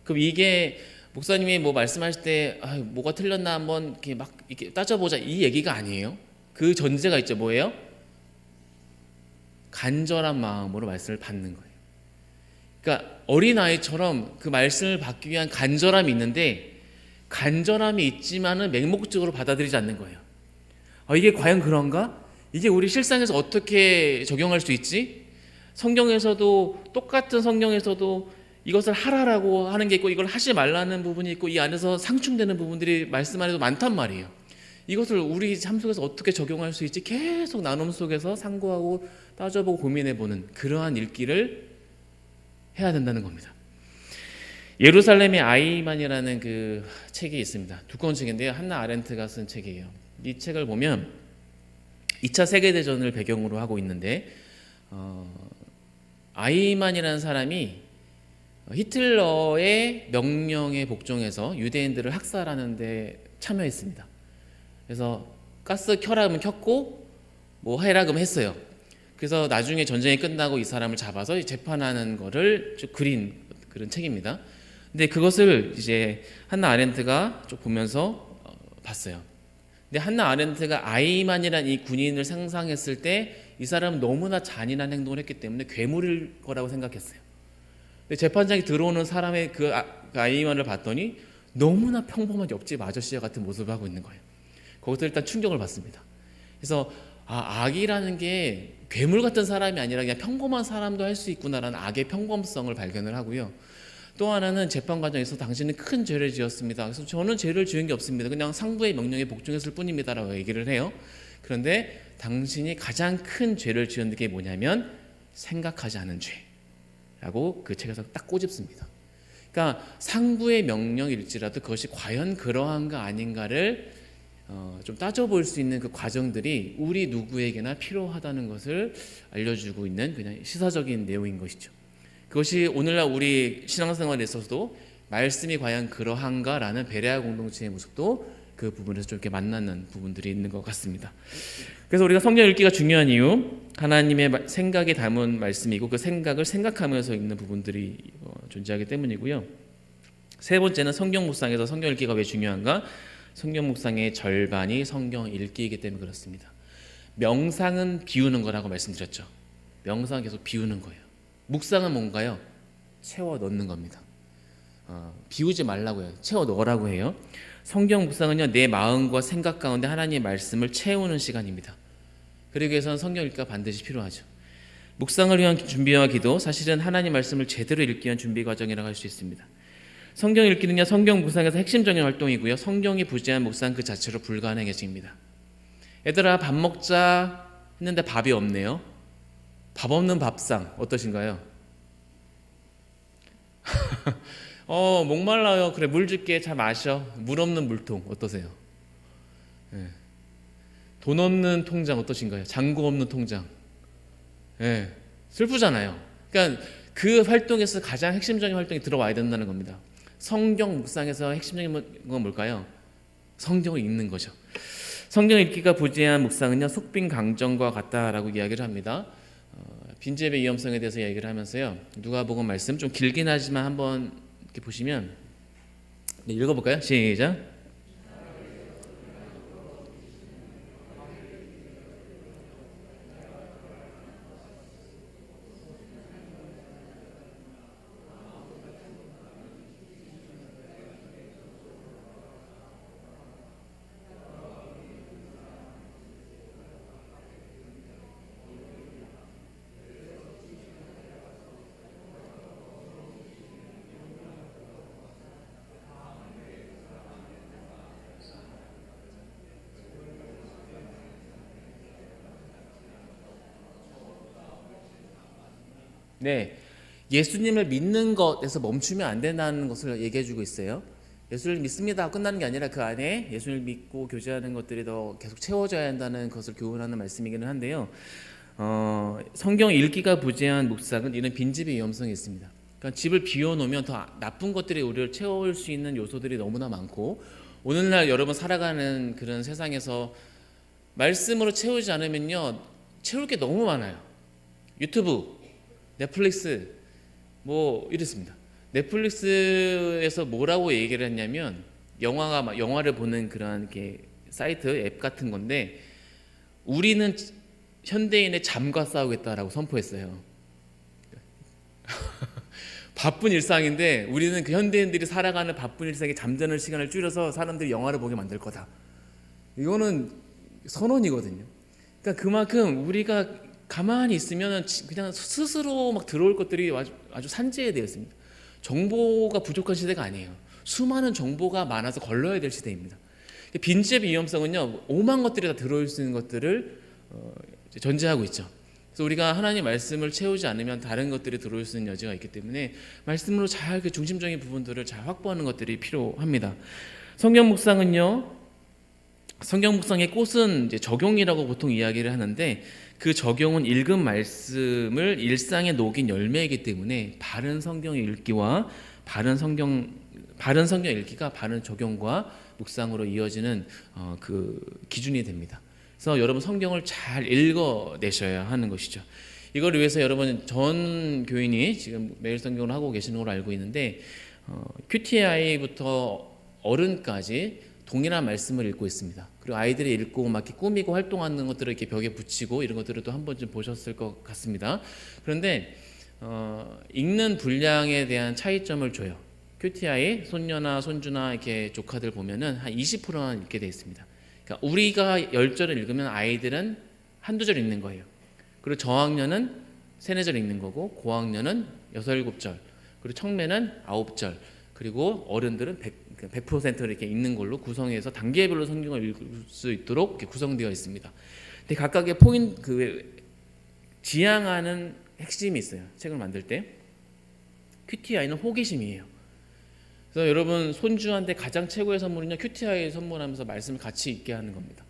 그럼 이게 목사님이 뭐 말씀하실 때 뭐가 틀렸나 한번 이렇게 막 이렇게 따져보자 이 얘기가 아니에요. 그 전제가 있죠. 뭐예요? 간절한 마음으로 말씀을 받는 거예요. 그러니까 어린아이처럼 그 말씀을 받기 위한 간절함이 있는데 간절함이 있지만은 맹목적으로 받아들이지 않는 거예요. 이게 과연 그런가? 이게 우리 실상에서 어떻게 적용할 수 있지? 성경에서도 똑같은 성경에서도 이것을 하라라고 하는 게 있고 이걸 하지 말라는 부분이 있고 이 안에서 상충되는 부분들이 말씀 안에도 많단 말이에요. 이것을 우리 삶 속에서 어떻게 적용할 수 있지? 계속 나눔 속에서 상고하고 따져보고 고민해보는 그러한 읽기를 해야 된다는 겁니다. 예루살렘의 아이만이라는 그 책이 있습니다. 두꺼운 책인데요. 한나 아렌트가 쓴 책이에요. 이 책을 보면 2차 세계대전을 배경으로 하고 있는데 아이만이라는 사람이 히틀러의 명령에 복종해서 유대인들을 학살하는 데 참여했습니다. 그래서 가스 켜라면 켰고 뭐 해라 그러면 했어요. 그래서 나중에 전쟁이 끝나고 이 사람을 잡아서 재판하는 거를 쭉 그린 그런 책입니다. 근데 그것을 이제 한나 아렌트가 쭉 보면서 봤어요. 근데 한나 아렌트가 아이만이라는 이 군인을 상상했을 때 이 사람은 너무나 잔인한 행동을 했기 때문에 괴물일 거라고 생각했어요. 근데 재판장에 들어오는 사람의 그 아이만을 봤더니 너무나 평범한 옆집 아저씨와 같은 모습을 하고 있는 거예요. 거기서 일단 충격을 받습니다. 그래서 악이라는 게 괴물 같은 사람이 아니라 그냥 평범한 사람도 할 수 있구나라는 악의 평범성을 발견을 하고요. 또 하나는 재판 과정에서 당신은 큰 죄를 지었습니다. 그래서 저는 죄를 지은 게 없습니다. 그냥 상부의 명령에 복종했을 뿐입니다라고 얘기를 해요. 그런데 당신이 가장 큰 죄를 지은 게 뭐냐면 생각하지 않은 죄라고 그 책에서 딱 꼬집습니다. 그러니까 상부의 명령일지라도 그것이 과연 그러한가 아닌가를 좀 따져볼 수 있는 그 과정들이 우리 누구에게나 필요하다는 것을 알려주고 있는 그냥 시사적인 내용인 것이죠. 그것이 오늘날 우리 신앙생활에 있어서도 말씀이 과연 그러한가라는 베레아 공동체의 모습도 그 부분에서 좀 이렇게 만나는 부분들이 있는 것 같습니다. 그래서 우리가 성경 읽기가 중요한 이유, 하나님의 생각에 담은 말씀이고 그 생각을 생각하면서 읽는 부분들이 존재하기 때문이고요. 세 번째는 성경 묵상에서 성경 읽기가 왜 중요한가? 성경 묵상의 절반이 성경 읽기이기 때문에 그렇습니다. 명상은 비우는 거라고 말씀드렸죠. 명상은 계속 비우는 거예요. 묵상은 뭔가요? 채워 넣는 겁니다. 비우지 말라고 해요. 채워 넣으라고 해요. 성경 묵상은요, 내 마음과 생각 가운데 하나님의 말씀을 채우는 시간입니다. 그러기 위해서는 성경 읽기가 반드시 필요하죠. 묵상을 위한 준비와 기도, 사실은 하나님 말씀을 제대로 읽기 위한 준비 과정이라고 할 수 있습니다. 성경 읽기는요, 성경 묵상에서 핵심적인 활동이고요, 성경이 부재한 묵상 그 자체로 불가능해집니다. 얘들아 밥 먹자 했는데 밥이 없네요. 밥 없는 밥상 어떠신가요? 목말라요. 그래, 물 줄게. 잘 마셔. 물 없는 물통 어떠세요? 네. 돈 없는 통장 어떠신가요? 잔고 없는 통장. 네. 슬프잖아요. 그러니까 그 활동에서 가장 핵심적인 활동이 들어와야 된다는 겁니다. 성경 묵상에서 핵심적인 건 뭘까요? 성경을 읽는 거죠. 성경 읽기가 부재한 묵상은요, 속빈 강정과 같다라고 이야기를 합니다. 빈집의 위험성에 대해서 이야기를 하면서요, 누가복음 말씀 좀 길긴 하지만 한번 이렇게 보시면, 네, 읽어볼까요? 시작. 네, 예수님을 믿는 것에서 멈추면 안 된다는 것을 얘기해주고 있어요. 예수를 믿습니다 끝나는 게 아니라 그 안에 예수를 믿고 교제하는 것들이 더 계속 채워져야 한다는 것을 교훈하는 말씀이기는 한데요. 성경 읽기가 부재한 묵상은 이런 빈집의 위험성이 있습니다. 그러니까 집을 비워놓으면 더 나쁜 것들이 우리를 채울 수 있는 요소들이 너무나 많고, 오늘날 여러분 살아가는 그런 세상에서 말씀으로 채우지 않으면요, 채울 게 너무 많아요. 유튜브, 넷플릭스 뭐 이랬습니다. 넷플릭스에서 뭐라고 얘기를 했냐면, 영화를 보는 그런 게 사이트 앱 같은 건데, 우리는 현대인의 잠과 싸우겠다라고 선포했어요. 바쁜 일상인데 우리는 그 현대인들이 살아가는 바쁜 일상에 잠자는 시간을 줄여서 사람들이 영화를 보게 만들 거다. 이거는 선언이거든요. 그러니까 그만큼 우리가 가만히 있으면 그냥 스스로 막 들어올 것들이 아주 산재되어 있습니다. 정보가 부족한 시대가 아니에요. 수많은 정보가 많아서 걸러야 될 시대입니다. 빈집의 위험성은요, 오만 것들이 다 들어올 수 있는 것들을 전제하고 있죠. 그래서 우리가 하나님 말씀을 채우지 않으면 다른 것들이 들어올 수 있는 여지가 있기 때문에 말씀으로 잘 그 중심적인 부분들을 잘 확보하는 것들이 필요합니다. 성경 묵상은요, 성경 묵상의 꽃은 이제 적용이라고 보통 이야기를 하는데, 그 적용은 읽은 말씀을 일상에 녹인 열매이기 때문에 바른 성경 읽기와 바른 성경 읽기가 바른 적용과 묵상으로 이어지는 그 기준이 됩니다. 그래서 여러분 성경을 잘 읽어내셔야 하는 것이죠. 이걸 위해서 여러분 전 교인이 지금 매일 성경을 하고 계시는 걸로 알고 있는데, QTI부터 어른까지 동일한 말씀을 읽고 있습니다. 그리고 아이들이 읽고 막 이렇게 꾸미고 활동하는 것들을 이렇게 벽에 붙이고 이런 것들을 또 한 번쯤 보셨을 것 같습니다. 그런데 읽는 분량에 대한 차이점을 줘요. QTI 손녀나 손주나 이렇게 조카들 보면은 한 20%만 읽게 돼 있습니다. 그러니까 우리가 10절을 읽으면 아이들은 한두 절 읽는 거예요. 그리고 저학년은 3, 4절 읽는 거고, 고학년은 6, 7절, 그리고 청매는 9절, 그리고 어른들은 100% 이렇게 읽는 걸로 구성해서 단계별로 성경을 읽을 수 있도록 이렇게 구성되어 있습니다. 근데 각각의 지향하는 핵심이 있어요. 책을 만들 때. QTI는 호기심이에요. 그래서 여러분 손주한테 가장 최고의 선물은요, QTI 선물하면서 말씀을 같이 읽게 하는 겁니다.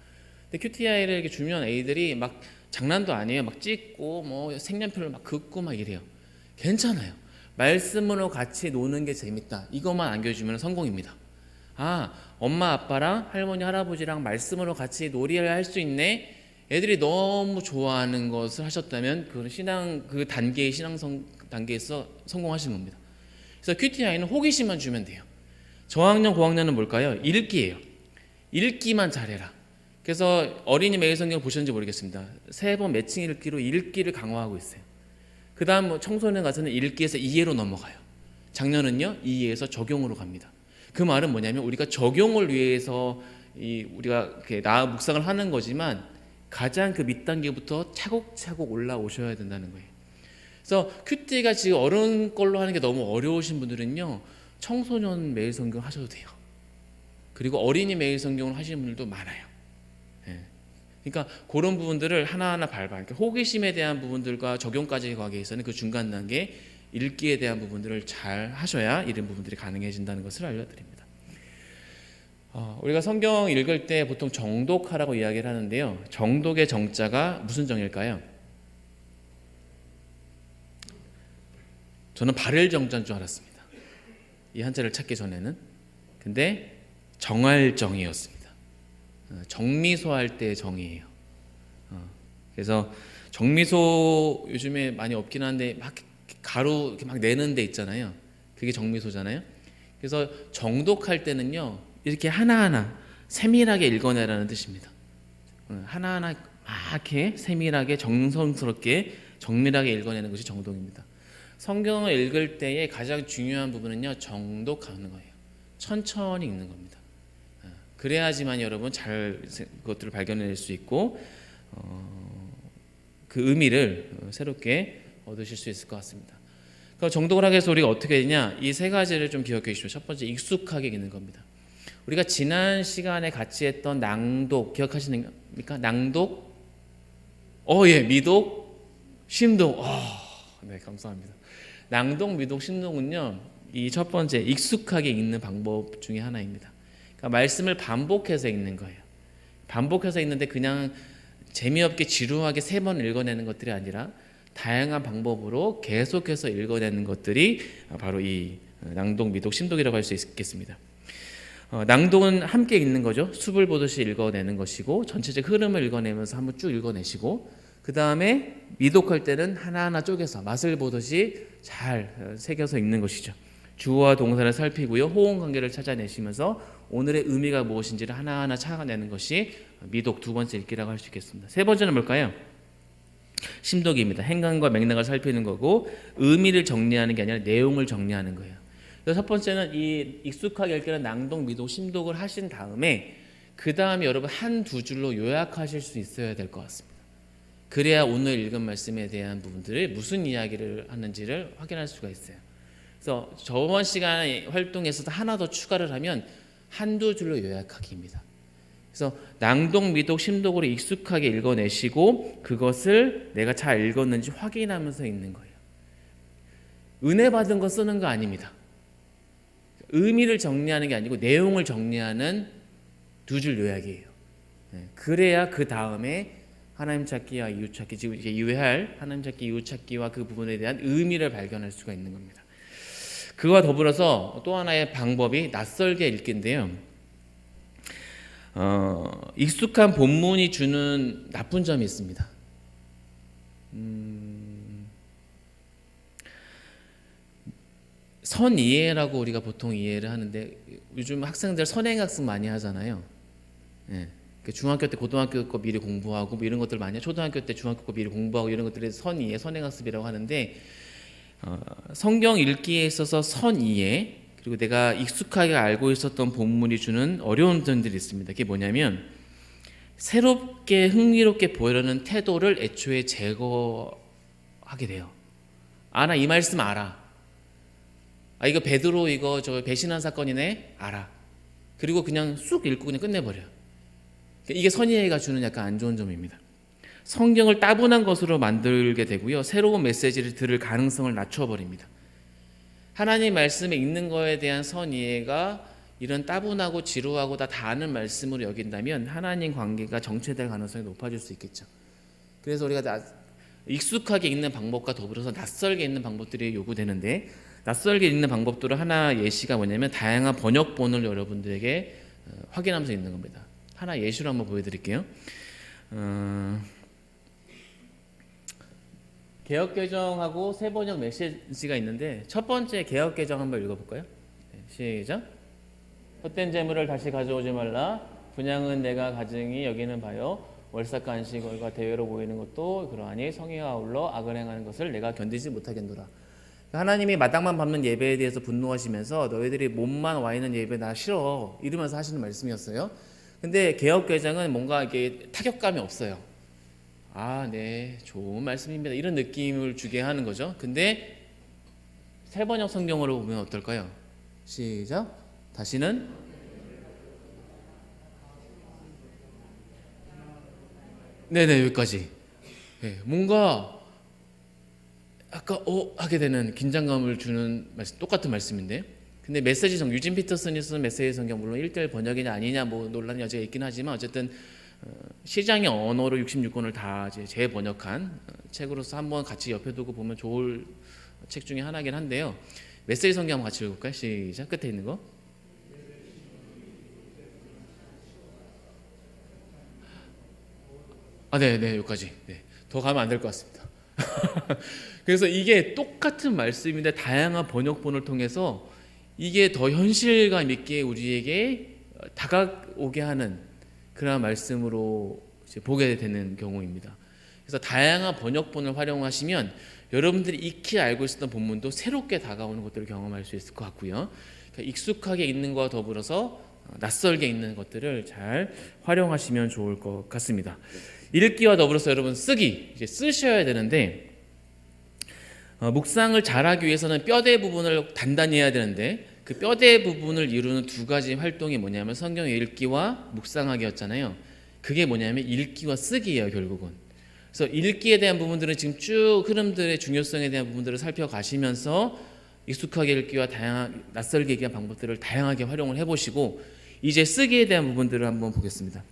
근데 QTI를 이렇게 주면 애들이 막 장난도 아니에요. 막 찍고 뭐 색연필로 막 긋고 막 이래요. 괜찮아요. 말씀으로 같이 노는 게 재밌다. 이것만 안겨주면 성공입니다. 아, 엄마 아빠랑 할머니 할아버지랑 말씀으로 같이 놀이를 할 수 있네. 애들이 너무 좋아하는 것을 하셨다면 그 단계에서 성공하시는 겁니다. 그래서 QTI는 호기심만 주면 돼요. 저학년, 고학년은 뭘까요? 읽기예요. 읽기만 잘해라. 그래서 어린이 매일 성경 보셨는지 모르겠습니다. 세 번 매칭 읽기로 읽기를 강화하고 있어요. 그 다음 청소년 같은 읽기에서 이해로 넘어가요. 작년은요, 이해에서 적용으로 갑니다. 그 말은 뭐냐면 우리가 적용을 위해서 우리가 이렇게 묵상을 하는 거지만 가장 그 밑단계부터 차곡차곡 올라오셔야 된다는 거예요. 그래서 큐티가 지금 어른 걸로 하는 게 너무 어려우신 분들은요, 청소년 매일 성경 하셔도 돼요. 그리고 어린이 매일 성경을 하시는 분들도 많아요. 그러니까 그런 부분들을 하나하나 밟아. 그러니까 호기심에 대한 부분들과 적용까지 가기 위해서는 그 중간 단계 읽기에 대한 부분들을 잘 하셔야 이런 부분들이 가능해진다는 것을 알려드립니다. 우리가 성경 읽을 때 보통 정독하라고 이야기를 하는데요. 정독의 정자가 무슨 정일까요? 저는 바를 정자인 줄 알았습니다. 이 한자를 찾기 전에는. 근데 정할 정이었습니다. 정미소 할 때 정이에요. 그래서 정미소 요즘에 많이 없긴 한데 막 가루 이렇게 막 내는 데 있잖아요. 그게 정미소잖아요. 그래서 정독할 때는요, 이렇게 하나하나 세밀하게 읽어내라는 뜻입니다. 하나하나 막 이렇게 세밀하게 정성스럽게 정밀하게 읽어내는 것이 정독입니다. 성경을 읽을 때의 가장 중요한 부분은요, 정독하는 거예요. 천천히 읽는 겁니다. 그래야지만 여러분 잘 그것들을 발견해낼 수 있고 그 의미를 새롭게 얻으실 수 있을 것 같습니다. 그럼 정독을 하기 위해서 우리가 어떻게 되냐? 이 세 가지를 좀 기억해 주시죠. 첫 번째, 익숙하게 읽는 겁니다. 우리가 지난 시간에 같이 했던 낭독 기억하시는겁니까? 낭독, 예, 미독, 심독. 네, 감사합니다. 낭독, 미독, 심독은요, 이 첫 번째 익숙하게 읽는 방법 중에 하나입니다. 그러니까 말씀을 반복해서 읽는 거예요. 반복해서 읽는데 그냥 재미없게 지루하게 세 번 읽어내는 것들이 아니라 다양한 방법으로 계속해서 읽어내는 것들이 바로 이 낭독, 미독, 심독이라고 할 수 있겠습니다. 낭독은 함께 읽는 거죠. 숲을 보듯이 읽어내는 것이고 전체적 흐름을 읽어내면서 한번 쭉 읽어내시고, 그 다음에 미독할 때는 하나하나 쪼개서 맛을 보듯이 잘 새겨서 읽는 것이죠. 주어와 동사를 살피고요, 호응 관계를 찾아내시면서 오늘의 의미가 무엇인지를 하나하나 찾아내는 것이 미독, 두 번째 읽기라고 할 수 있겠습니다. 세 번째는 뭘까요? 심독입니다. 행간과 맥락을 살피는 거고 의미를 정리하는 게 아니라 내용을 정리하는 거예요. 그래서 첫 번째는 이 익숙하게 읽기는 낭독, 미독, 심독을 하신 다음에 그 다음에 여러분 한두 줄로 요약하실 수 있어야 될 것 같습니다. 그래야 오늘 읽은 말씀에 대한 부분들이 무슨 이야기를 하는지를 확인할 수가 있어요. 그래서 저번 시간 활동에서도 하나 더 추가를 하면 한두 줄로 요약하기입니다. 그래서 낭독, 미독, 심독으로 익숙하게 읽어내시고 그것을 내가 잘 읽었는지 확인하면서 읽는 거예요. 은혜 받은 거 쓰는 거 아닙니다. 의미를 정리하는 게 아니고 내용을 정리하는 두 줄 요약이에요. 그래야 그 다음에 하나님 찾기와 이웃 찾기, 지금 이제 이해할 하나님 찾기, 이웃 찾기와 그 부분에 대한 의미를 발견할 수가 있는 겁니다. 그와 더불어서 또 하나의 방법이 낯설게 읽기인데요. 익숙한 본문이 주는 나쁜 점이 있습니다. 선이해라고 우리가 보통 이해를 하는데 요즘 학생들 선행학습 많이 하잖아요. 중학교 때 고등학교 거 미리 공부하고 뭐 이런 것들 많이 해요. 초등학교 때 중학교 거 미리 공부하고 이런 것들이 선이해, 선행학습이라고 하는데 성경 읽기에 있어서 선이해, 그리고 내가 익숙하게 알고 있었던 본문이 주는 어려운 점들이 있습니다. 그게 뭐냐면 새롭게 흥미롭게 보이려는 태도를 애초에 제거하게 돼요. 나 이 말씀 알아. 이거 베드로 이거 저 배신한 사건이네. 알아. 그리고 그냥 쑥 읽고 그냥 끝내버려. 이게 선의해가 주는 약간 안 좋은 점입니다. 성경을 따분한 것으로 만들게 되고요, 새로운 메시지를 들을 가능성을 낮춰버립니다. 하나님 말씀에 읽는 거에 대한 선이해가 이런 따분하고 지루하고 다 아는 말씀으로 여긴다면 하나님 관계가 정체될 가능성이 높아질 수 있겠죠. 그래서 우리가 익숙하게 읽는 방법과 더불어서 낯설게 읽는 방법들이 요구되는데, 낯설게 읽는 방법들은 하나 예시가 뭐냐면 다양한 번역본을 여러분들에게 확인하면서 읽는 겁니다. 하나 예시로 한번 보여드릴게요. 개역개정하고 새번역 메시지가 있는데 첫 번째 개역개정 한번 읽어볼까요? 시작. 헛된 재물을 다시 가져오지 말라. 분양은 내가 가증히 여기는 바요. 월삭과 안식일과 대회로 보이는 것도 그러하니 성의와 아울러 악을 행하는 것을 내가 견디지 못하겠노라. 하나님이 마땅만 밟는 예배에 대해서 분노하시면서 너희들이 몸만 와 있는 예배 나 싫어 이러면서 하시는 말씀이었어요. 근데 개역개정은 뭔가 이게 타격감이 없어요. 아, 네, 좋은 말씀입니다. 이런 느낌을 주게 하는 거죠. 근데 세번역 성경으로 보면 어떨까요? 시작. 다시는 네네 여기까지. 네, 뭔가 아까 하게 되는 긴장감을 주는 말씀, 똑같은 말씀인데, 근데 메시지 성 유진 피터슨이 쓴 메시지 성경 물론 1대1 번역이냐 아니냐 뭐 논란이 여지가 있긴 하지만 어쨌든 시장의 언어로 66권을 다 이제 재번역한 책으로서 한번 같이 옆에 두고 보면 좋을 책 중에 하나긴 한데요. 메시지 성경 한번 같이 읽어볼까요? 시작. 끝에 있는 거. 아, 네, 여기까지. 네, 더 가면 안 될 것 같습니다. 그래서 이게 똑같은 말씀인데 다양한 번역본을 통해서 이게 더 현실감 있게 우리에게 다가오게 하는 그런 말씀으로 이제 보게 되는 경우입니다. 그래서 다양한 번역본을 활용하시면 여러분들이 익히 알고 있었던 본문도 새롭게 다가오는 것들을 경험할 수 있을 것 같고요. 그러니까 익숙하게 읽는 것과 더불어서 낯설게 읽는 것들을 잘 활용하시면 좋을 것 같습니다. 읽기와 더불어서 여러분 쓰기, 이제 쓰셔야 되는데 묵상을 잘하기 위해서는 뼈대 부분을 단단히 해야 되는데 그 뼈대 부분을 이루는 두 가지 활동이 뭐냐면 성경의 읽기와 묵상하기였잖아요. 그게 뭐냐면 읽기와 쓰기예요, 결국은. 그래서 읽기에 대한 부분들은 지금 쭉 흐름들의 중요성에 대한 부분들을 살펴가시면서 익숙하게 읽기와 낯설게 읽기한 방법들을 다양하게 활용을 해보시고 이제 쓰기에 대한 부분들을 한번 보겠습니다.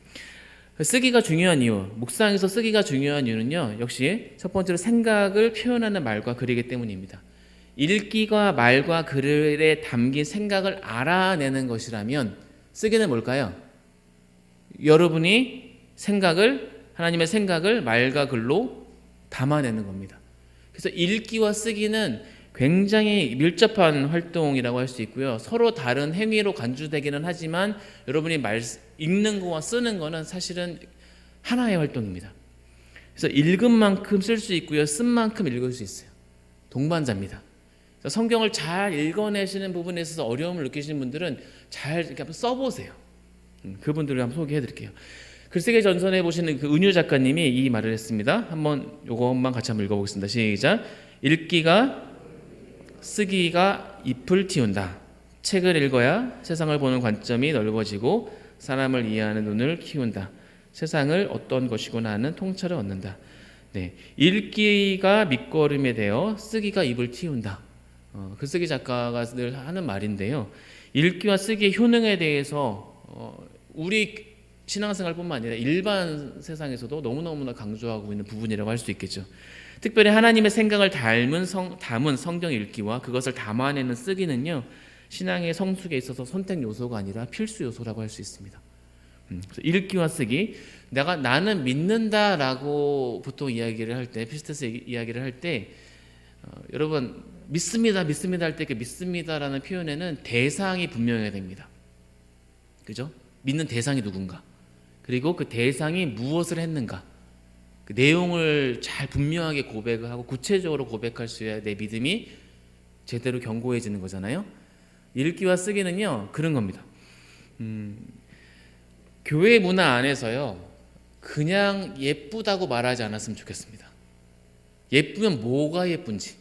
쓰기가 중요한 이유, 묵상에서 쓰기가 중요한 이유는요, 역시 첫 번째로 생각을 표현하는 말과 글이기 때문입니다. 읽기가 말과 글에 담긴 생각을 알아내는 것이라면 쓰기는 뭘까요? 여러분이 하나님의 생각을 말과 글로 담아내는 겁니다. 그래서 읽기와 쓰기는 굉장히 밀접한 활동이라고 할 수 있고요. 서로 다른 행위로 간주되기는 하지만 여러분이 읽는 거와 쓰는 거는 사실은 하나의 활동입니다. 그래서 읽은 만큼 쓸 수 있고요. 쓴 만큼 읽을 수 있어요. 동반자입니다. 성경을 잘 읽어내시는 부분에 있어서 어려움을 느끼시는 분들은 잘 이렇게 한번 써보세요. 그분들을 한번 소개해 드릴게요. 글쓰기 전선에 보시는 그 은유 작가님이 이 말을 했습니다. 한번 요것만 같이 한번 읽어보겠습니다. 시작. 읽기가 쓰기가 잎을 틔운다. 책을 읽어야 세상을 보는 관점이 넓어지고 사람을 이해하는 눈을 키운다. 세상을 어떤 것이구나 하는 통찰을 얻는다. 네, 읽기가 밑거름이 되어 쓰기가 잎을 틔운다. 글쓰기 작가가 늘 하는 말인데요. 읽기와 쓰기의 효능에 대해서 우리 신앙생활뿐만 아니라 일반 세상에서도 너무너무나 강조하고 있는 부분이라고 할 수 있겠죠. 특별히 하나님의 생각을 담은 성경 읽기와 그것을 담아내는 쓰기는요, 신앙의 성숙에 있어서 선택 요소가 아니라 필수 요소라고 할 수 있습니다. 그래서 읽기와 쓰기, 나는 믿는다라고 보통 이야기를 할 때, 피스테스 이야기를 할 때, 여러분 믿습니다 할 때 그 믿습니다라는 표현에는 대상이 분명해야 됩니다. 그죠? 믿는 대상이 누군가, 그리고 그 대상이 무엇을 했는가, 그 내용을 잘 분명하게 고백을 하고 구체적으로 고백할 수 있어야 내 믿음이 제대로 견고해지는 거잖아요. 읽기와 쓰기는요 그런 겁니다. 교회 문화 안에서요 그냥 예쁘다고 말하지 않았으면 좋겠습니다. 예쁘면 뭐가 예쁜지,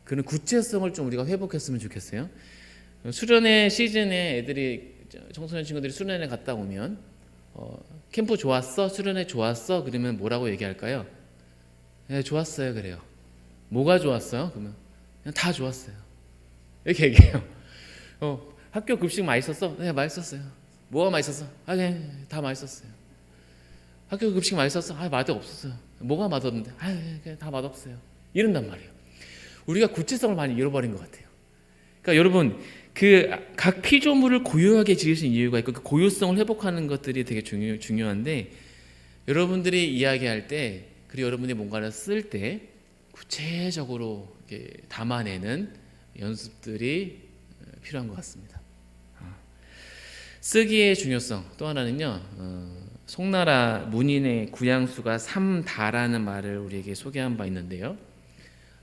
그런 구체성을 좀 우리가 회복했으면 좋겠어요. 수련회 시즌에 애들이, 청소년 친구들이 수련회 갔다 오면 캠프 좋았어? 수련회 좋았어? 그러면 뭐라고 얘기할까요? 네, 좋았어요. 그래요. 뭐가 좋았어요? 그러면 그냥 다 좋았어요. 이렇게 얘기해요. 학교 급식 맛있었어? 네, 맛있었어요. 뭐가 맛있었어? 아, 그냥 다 맛있었어요. 학교 급식 맛있었어? 아, 맛이 없었어요. 뭐가 맛없는데? 아, 그냥 다 맛없어요. 이런단 말이에요. 우리가 구체성을 많이 잃어버린 것 같아요. 그러니까 여러분, 그 각 피조물을 고유하게 지으신 이유가 있고 그 고유성을 회복하는 것들이 되게 중요한데, 여러분들이 이야기할 때, 그리고 여러분이 뭔가를 쓸 때 구체적으로 이렇게 담아내는 연습들이 필요한 것 같습니다. 쓰기의 중요성 또 하나는요. 송나라 문인의 구양수가 삼다라는 말을 우리에게 소개한 바 있는데요.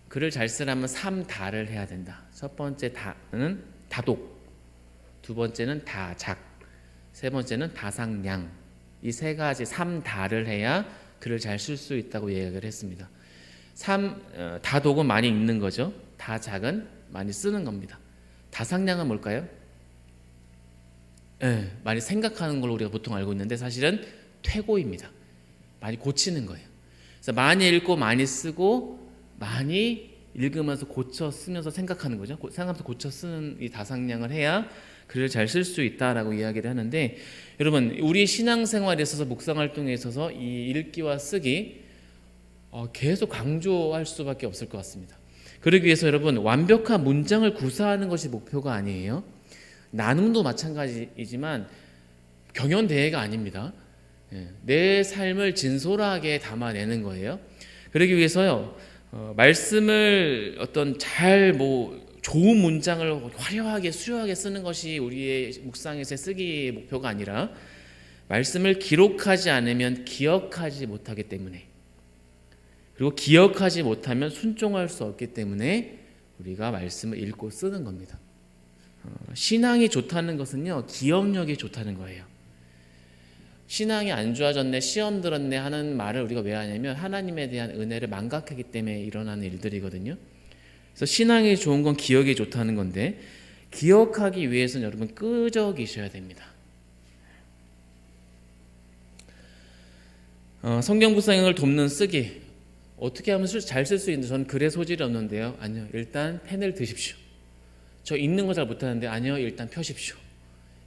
글을 잘 쓰려면 삼다를 해야 된다. 첫 번째 다는 다독, 두 번째는 다작, 세 번째는 다상량. 이 세 가지 삼다를 해야 글을 잘 쓸 수 있다고 이야기를 했습니다. 다독은 많이 읽는 거죠. 다작은 많이 쓰는 겁니다. 다상량은 뭘까요? 많이 생각하는 걸로 우리가 보통 알고 있는데 사실은 퇴고입니다. 많이 고치는 거예요. 그래서 많이 읽고 많이 쓰고 많이 읽으면서 고쳐 쓰면서 생각하는 거죠. 생각하면서 고쳐 쓰는 이 다상량을 해야 글을 잘 쓸 수 있다라고 이야기를 하는데, 여러분 우리 신앙생활에 있어서 묵상 활동에 있어서 이 읽기와 쓰기 계속 강조할 수밖에 없을 것 같습니다. 그러기 위해서 여러분 완벽한 문장을 구사하는 것이 목표가 아니에요. 나눔도 마찬가지이지만 경연대회가 아닙니다. 내 삶을 진솔하게 담아내는 거예요. 그러기 위해서요, 말씀을 어떤 좋은 문장을 화려하게 수려하게 쓰는 것이 우리의 묵상에서의 쓰기의 목표가 아니라, 말씀을 기록하지 않으면 기억하지 못하기 때문에, 그리고 기억하지 못하면 순종할 수 없기 때문에 우리가 말씀을 읽고 쓰는 겁니다. 신앙이 좋다는 것은요, 기억력이 좋다는 거예요. 신앙이 안 좋아졌네, 시험 들었네 하는 말을 우리가 왜 하냐면 하나님에 대한 은혜를 망각하기 때문에 일어나는 일들이거든요. 그래서 신앙이 좋은 건 기억이 좋다는 건데, 기억하기 위해서는 여러분 끄적이셔야 됩니다. 성경 묵상을 돕는 쓰기 어떻게 하면 잘 쓸 수 있는데, 저는 글에 소질이 없는데요. 아니요, 일단 펜을 드십시오. 저 읽는 거 잘 못하는데, 아니요, 일단 펴십시오.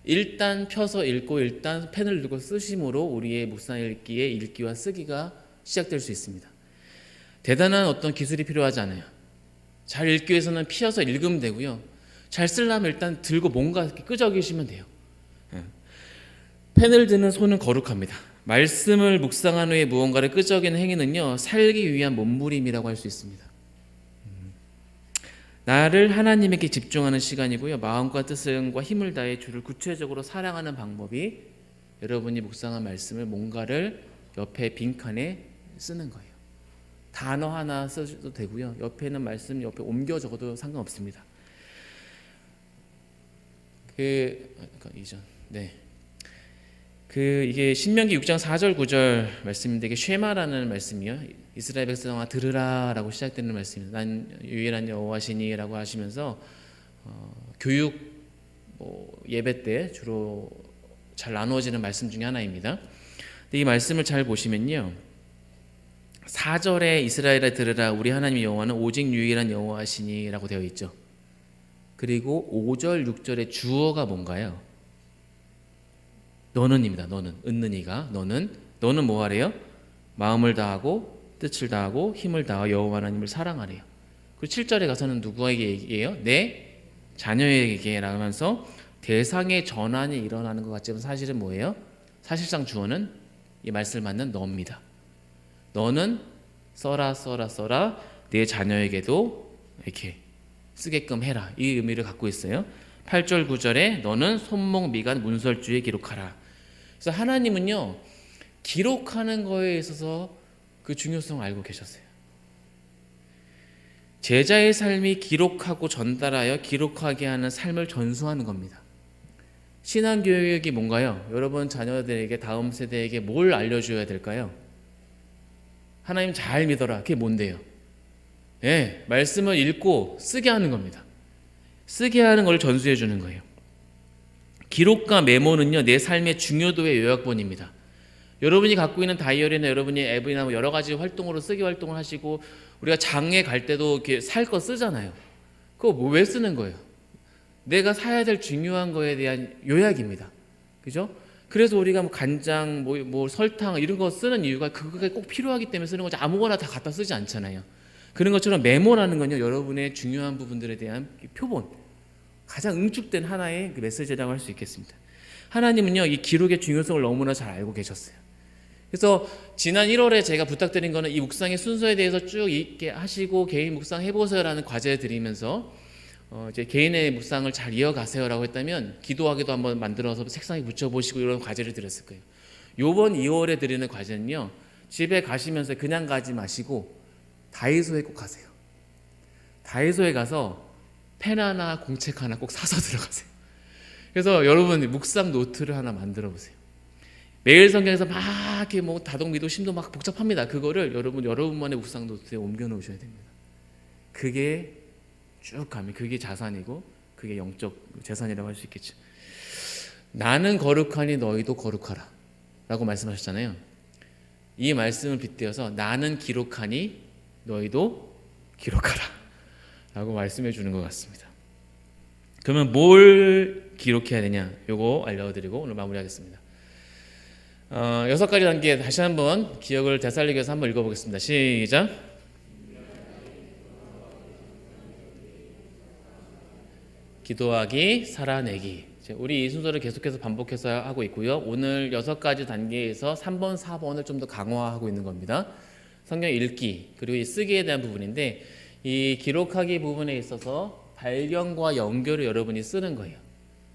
일단 펴서 읽고 일단 펜을 들고 쓰심으로 우리의 묵상 읽기의 읽기와 쓰기가 시작될 수 있습니다. 대단한 어떤 기술이 필요하지 않아요. 잘 읽기 위해서는 피어서 읽으면 되고요. 잘 쓰려면 일단 들고 뭔가 끄적이시면 돼요. 펜을 드는 손은 거룩합니다. 말씀을 묵상한 후에 무언가를 끄적이는 행위는요, 살기 위한 몸부림이라고 할 수 있습니다. 나를 하나님에게 집중하는 시간이고요, 마음과 뜻과 힘을 다해 주를 구체적으로 사랑하는 방법이 여러분이 묵상한 말씀을 뭔가를 옆에 빈칸에 쓰는 거예요. 단어 하나 써도 되고요, 옆에는 말씀 옆에 옮겨 적어도 상관없습니다. 이게 신명기 6장 4절 9절 말씀인데, 이게 쉐마라는 말씀이요, 이스라엘 백성아 들으라라고 시작되는 말씀입니다. 난 유일한 여호와시니라고 하시면서 교육 예배 때 주로 잘 나누어지는 말씀 중에 하나입니다. 근데 이 말씀을 잘 보시면요, 4절에 이스라엘아 들으라, 우리 하나님 여호와는 오직 유일한 여호와시니라고 되어 있죠. 그리고 5절 6절의 주어가 뭔가요? 너는입니다. 너는, 은는이가 너는 뭐 하래요? 마음을 다하고 뜻을 다하고 힘을 다하여 여호와 하나님을 사랑하래요. 그리고 7절에 가서는 누구에게 얘기해요? 내 자녀에게 라면서 대상의 전환이 일어나는 것 같지만 사실은 뭐예요? 사실상 주어는 이 말씀을 맞는 너입니다. 너는 써라 내 자녀에게도 이렇게 쓰게끔 해라, 이 의미를 갖고 있어요. 8절 9절에 너는 손목 미간 문설주에 기록하라. 그래서 하나님은요, 기록하는 거에 있어서 그 중요성을 알고 계셨어요. 제자의 삶이 기록하고 전달하여 기록하게 하는 삶을 전수하는 겁니다. 신앙교육이 뭔가요? 여러분 자녀들에게, 다음 세대에게 뭘 알려줘야 될까요? 하나님 잘 믿어라. 그게 뭔데요? 말씀을 읽고 쓰게 하는 겁니다. 쓰게 하는 걸 전수해 주는 거예요. 기록과 메모는요, 내 삶의 중요도의 요약본입니다. 여러분이 갖고 있는 다이어리나 여러분이 앱이나 여러 가지 활동으로 쓰기 활동을 하시고, 우리가 장에 갈 때도 이렇게 살 거 쓰잖아요. 그거 왜 쓰는 거예요? 내가 사야 될 중요한 거에 대한 요약입니다. 그죠? 그래서 우리가 간장, 설탕 이런 거 쓰는 이유가 그게 꼭 필요하기 때문에 쓰는 거지, 아무거나 다 갖다 쓰지 않잖아요. 그런 것처럼 메모라는 건요, 여러분의 중요한 부분들에 대한 표본, 가장 응축된 하나의 메시지라고 할 수 있겠습니다. 하나님은요, 이 기록의 중요성을 너무나 잘 알고 계셨어요. 그래서 지난 1월에 제가 부탁드린 거는 이 묵상의 순서에 대해서 쭉 있게 하시고 개인 묵상 해보세요라는 과제 드리면서 이제 개인의 묵상을 잘 이어가세요라고 했다면 기도하기도 한번 만들어서 책상에 붙여보시고 이런 과제를 드렸을 거예요. 요번 2월에 드리는 과제는요, 집에 가시면서 그냥 가지 마시고 다이소에 꼭 가세요. 다이소에 가서 펜 하나 공책 하나 꼭 사서 들어가세요. 그래서 여러분 묵상 노트를 하나 만들어 보세요. 매일 성경에서 막 이렇게 뭐 다동미도 심도 막 복잡합니다. 그거를 여러분만의 묵상 노트에 옮겨 놓으셔야 됩니다. 그게 쭉 가면 그게 자산이고 그게 영적 재산이라고 할 수 있겠죠. 나는 거룩하니 너희도 거룩하라 라고 말씀하셨잖아요. 이 말씀을 빗대어서 나는 기록하니 너희도 기록하라 라고 말씀해 주는 것 같습니다. 그러면 뭘 기록해야 되냐, 요거 알려드리고 오늘 마무리하겠습니다. 6가지 단계 다시 한번 기억을 되살리기 위해서 한번 읽어보겠습니다. 시작. 기도하기, 살아내기. 우리 이 순서를 계속해서 반복해서 하고 있고요. 오늘 6가지 단계에서 3번, 4번을 좀 더 강화하고 있는 겁니다. 성경 읽기 그리고 이 쓰기에 대한 부분인데, 이 기록하기 부분에 있어서 발견과 연결을 여러분이 쓰는 거예요.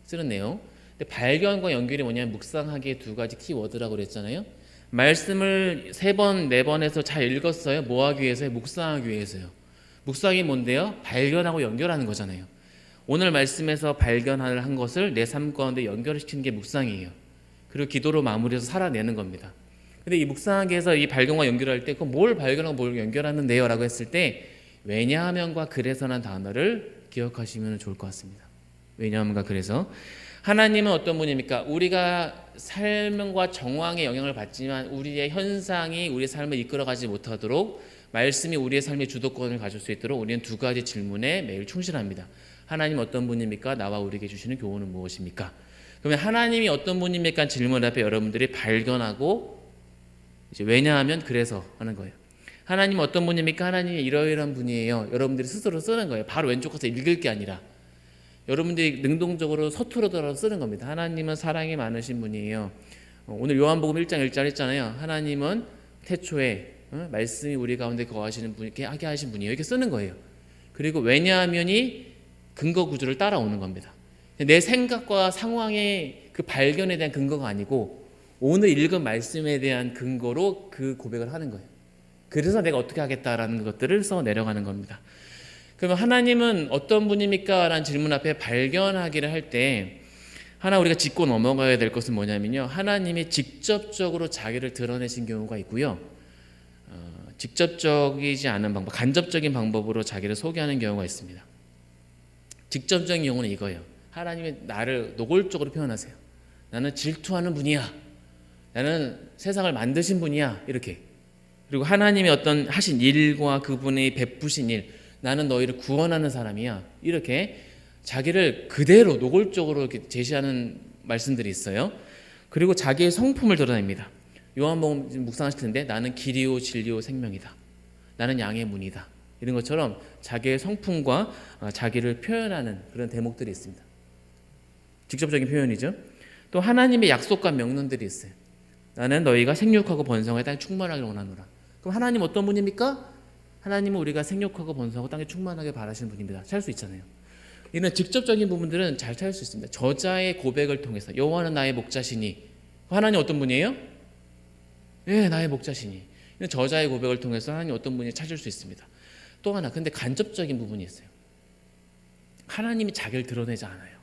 쓰는 내용. 근데 발견과 연결이 뭐냐면 묵상하기의 2가지 키워드라고 그랬잖아요. 말씀을 3번, 4번에서 잘 읽었어요. 뭐 하기 위해서요? 묵상하기 위해서요. 묵상이 뭔데요? 발견하고 연결하는 거잖아요. 오늘 말씀에서 발견을 한 것을 내 삶 가운데 연결시키는 게 묵상이에요. 그리고 기도로 마무리해서 살아내는 겁니다. 근데 이 묵상하기에서 이 발견과 연결할 때 그럼 뭘 발견하고 뭘 연결하는데요? 라고 했을 때 왜냐하면과 그래서라는 단어를 기억하시면 좋을 것 같습니다. 왜냐하면과 그래서. 하나님은 어떤 분입니까? 우리가 삶과 정황의 영향을 받지만 우리의 현상이 우리의 삶을 이끌어가지 못하도록, 말씀이 우리의 삶의 주도권을 가질 수 있도록 우리는 2가지 질문에 매일 충실합니다. 하나님 어떤 분입니까? 나와 우리에게 주시는 교훈은 무엇입니까? 그러면 하나님이 어떤 분입니까? 질문 앞에 여러분들이 발견하고 이제 왜냐하면 그래서 하는 거예요. 하나님 어떤 분입니까? 하나님이 이러이러한 분이에요. 여러분들이 스스로 쓰는 거예요. 바로 왼쪽 가서 읽을 게 아니라 여러분들이 능동적으로 서투르더라도 쓰는 겁니다. 하나님은 사랑이 많으신 분이에요. 오늘 요한복음 1장 1절 했잖아요. 하나님은 태초에 말씀이 우리 가운데 거하시는 분이게 하게 하신 분이에요. 이렇게 쓰는 거예요. 그리고 왜냐하면이 근거 구조를 따라오는 겁니다. 내 생각과 상황의 그 발견에 대한 근거가 아니고 오늘 읽은 말씀에 대한 근거로 그 고백을 하는 거예요. 그래서 내가 어떻게 하겠다라는 것들을 써 내려가는 겁니다. 그러면 하나님은 어떤 분입니까? 라는 질문 앞에 발견하기를 할 때 하나 우리가 짚고 넘어가야 될 것은 뭐냐면요, 하나님이 직접적으로 자기를 드러내신 경우가 있고요, 직접적이지 않은 방법, 간접적인 방법으로 자기를 소개하는 경우가 있습니다. 직접적인 경우는 이거예요. 하나님이 나를 노골적으로 표현하세요. 나는 질투하는 분이야. 나는 세상을 만드신 분이야. 이렇게. 그리고 하나님의 어떤 하신 일과 그분의 베푸신 일, 나는 너희를 구원하는 사람이야. 이렇게 자기를 그대로 노골적으로 이렇게 제시하는 말씀들이 있어요. 그리고 자기의 성품을 드러냅니다. 요한복음 묵상하실 텐데 나는 길이요 진리요 생명이다. 나는 양의 문이다. 이런 것처럼 자기의 성품과 자기를 표현하는 그런 대목들이 있습니다. 직접적인 표현이죠. 또 하나님의 약속과 명령들이 있어요. 나는 너희가 생육하고 번성하여 땅에 충만하기를 원하노라. 그럼 하나님 어떤 분입니까? 하나님은 우리가 생육하고 번성하고 땅에 충만하게 바라시는 분입니다. 찾을 수 있잖아요. 이런 직접적인 부분들은 잘 찾을 수 있습니다. 저자의 고백을 통해서 여호와는 나의 목자시니. 하나님 어떤 분이에요? 네, 나의 목자시니. 저자의 고백을 통해서 하나님 어떤 분인지 찾을 수 있습니다. 또 하나, 근데 간접적인 부분이 있어요. 하나님이 자기를 드러내지 않아요.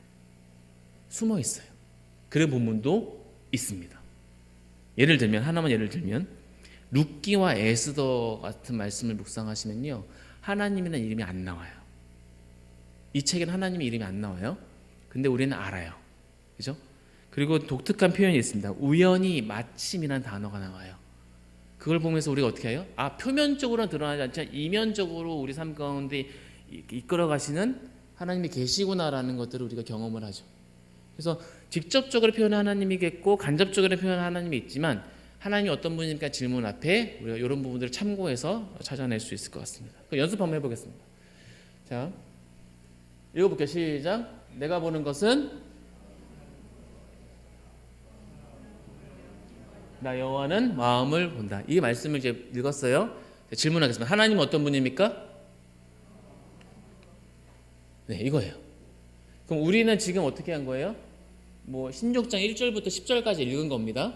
숨어 있어요. 그런 부분도 있습니다. 예를 들면 룻기와 에스더 같은 말씀을 묵상하시면요, 하나님이라는 이름이 안 나와요. 이 책에는 하나님의 이름이 안 나와요. 근데 우리는 알아요. 그죠? 그리고 독특한 표현이 있습니다. 우연히 마침이라는 단어가 나와요. 그걸 보면서 우리가 어떻게 해요? 표면적으로는 드러나지 않지만 이면적으로 우리 삶 가운데 이끌어 가시는 하나님이 계시구나라는 것들을 우리가 경험을 하죠. 그래서 직접적으로 표현한 하나님이겠고 간접적으로 표현한 하나님이 있지만 하나님이 어떤 분입니까? 질문 앞에 우리가 이런 부분들을 참고해서 찾아낼 수 있을 것 같습니다. 연습 한번 해보겠습니다. 자, 읽어볼게요. 시작. 내가 보는 것은 나 여호와는 마음을 본다. 이 말씀을 이제 읽었어요. 질문하겠습니다. 하나님은 어떤 분입니까? 네, 이거예요. 그럼 우리는 지금 어떻게 한 거예요? 뭐 16장 1절부터 10절까지 읽은 겁니다.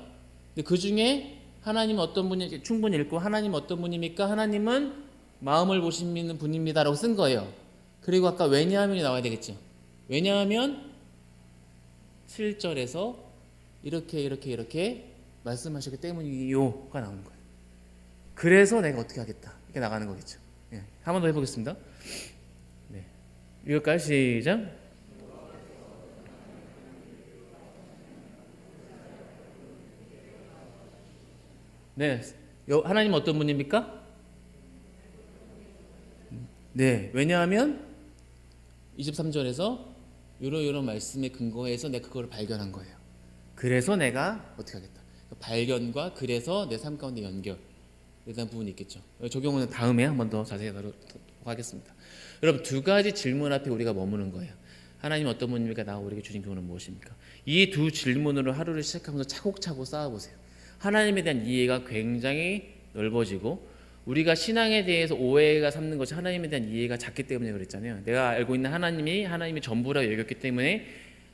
근데 그 중에 하나님은 어떤 분이 충분히 읽고 하나님은 어떤 분입니까? 하나님은 마음을 보시는 분입니다라고 쓴 거예요. 그리고 아까 왜냐하면이 나와야 되겠죠. 왜냐하면 7절에서 이렇게 말씀하셨기 때문이요가 나오는 거예요. 그래서 내가 어떻게 하겠다 이렇게 나가는 거겠죠. 예, 한 번 더 해보겠습니다. 네, 읽을까요? 시작. 네, 하나님 어떤 분입니까? 네, 왜냐하면 23절에서 요런 말씀에 근거해서 내가 그걸 발견한 거예요. 그래서 내가 어떻게 하겠다. 발견과 그래서 내 삶 가운데 연결에 대한 부분이 있겠죠. 적용은 다음에 한 번 더 자세히 다루도록 하겠습니다. 여러분, 두 가지 질문 앞에 우리가 머무는 거예요. 하나님 어떤 분입니까? 나와 우리에게 주신 교훈은 무엇입니까? 이 두 질문으로 하루를 시작하면서 차곡차곡 쌓아보세요. 하나님에 대한 이해가 굉장히 넓어지고, 우리가 신앙에 대해서 오해가 삼는 것이 하나님에 대한 이해가 작기 때문에 그랬잖아요. 내가 알고 있는 하나님이 전부라고 여겼기 때문에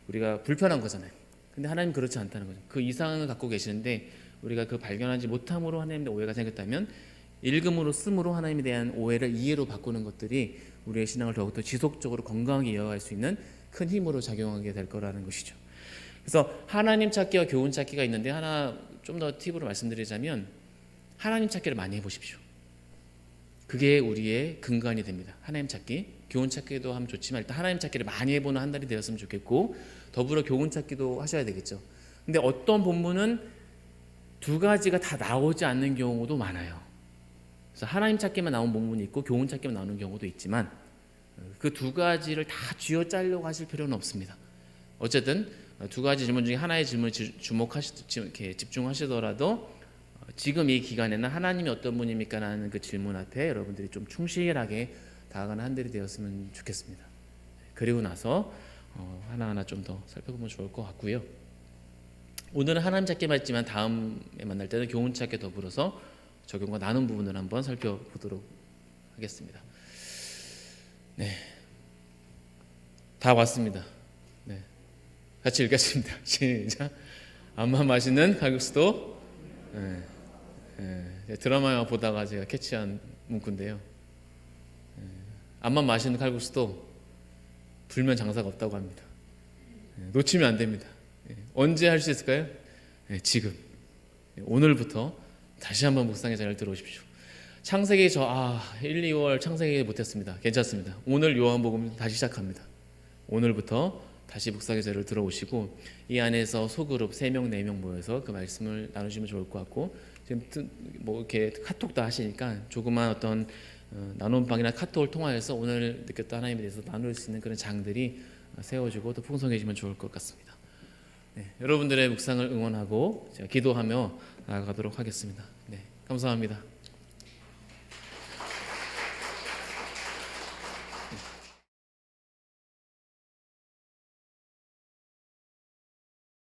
우리가 불편한 거잖아요. 근데 하나님 그렇지 않다는 거죠. 그 이상을 갖고 계시는데 우리가 그 발견하지 못함으로 하나님에 대한 오해가 생겼다면, 읽음으로 씀으로 하나님에 대한 오해를 이해로 바꾸는 것들이 우리의 신앙을 더욱더 지속적으로 건강하게 이어갈 수 있는 큰 힘으로 작용하게 될 거라는 것이죠. 그래서 하나님 찾기와 교훈 찾기가 있는데, 하나 좀 더 팁으로 말씀드리자면 하나님 찾기를 많이 해보십시오. 그게 우리의 근간이 됩니다. 하나님 찾기, 교훈 찾기도 하면 좋지만 일단 하나님 찾기를 많이 해보는 한 달이 되었으면 좋겠고, 더불어 교훈 찾기도 하셔야 되겠죠. 근데 어떤 본문은 두 가지가 다 나오지 않는 경우도 많아요. 그래서 하나님 찾기만 나온 본문이 있고 교훈 찾기만 나오는 경우도 있지만, 그 두 가지를 다 쥐어짜려고 하실 필요는 없습니다. 어쨌든 두 가지 질문 중에 하나의 질문에 집중하시더라도 지금 이 기간에는 하나님이 어떤 분입니까? 라는 그 질문 앞에 여러분들이 좀 충실하게 다가가는 한 달이 되었으면 좋겠습니다. 그리고 나서 하나하나 좀 더 살펴보면 좋을 것 같고요. 오늘은 하나님 찾기만 했지만 다음에 만날 때는 교훈 찾기 더불어서 적용과 나눈 부분을 한번 살펴보도록 하겠습니다. 네, 다 왔습니다. 네, 같이 읽겠습니다. 시작. 암만 마시는 칼국수도. 드라마 보다가 제가 캐치한 문구인데요. 암만 마시는 칼국수도 불면 장사가 없다고 합니다. 놓치면 안 됩니다. 언제 할 수 있을까요? 지금, 오늘부터 다시 한번 묵상의 자리를 들어오십시오. 창세기 1, 2월 창세기 못했습니다. 괜찮습니다. 오늘 요한복음 다시 시작합니다. 오늘부터 다시 묵상의 자리를 들어오시고, 이 안에서 소그룹 3명, 4명 모여서 그 말씀을 나누시면 좋을 것 같고, 지금 뭐 이렇게 카톡도 하시니까 조그만 어떤 나눔방이나 카톡을 통하여서 오늘 느꼈던 하나님에 대해서 나눌 수 있는 그런 장들이 세워지고 또 풍성해지면 좋을 것 같습니다. 네, 여러분들의 묵상을 응원하고 제가 기도하며 나아가도록 하겠습니다. 네, 감사합니다.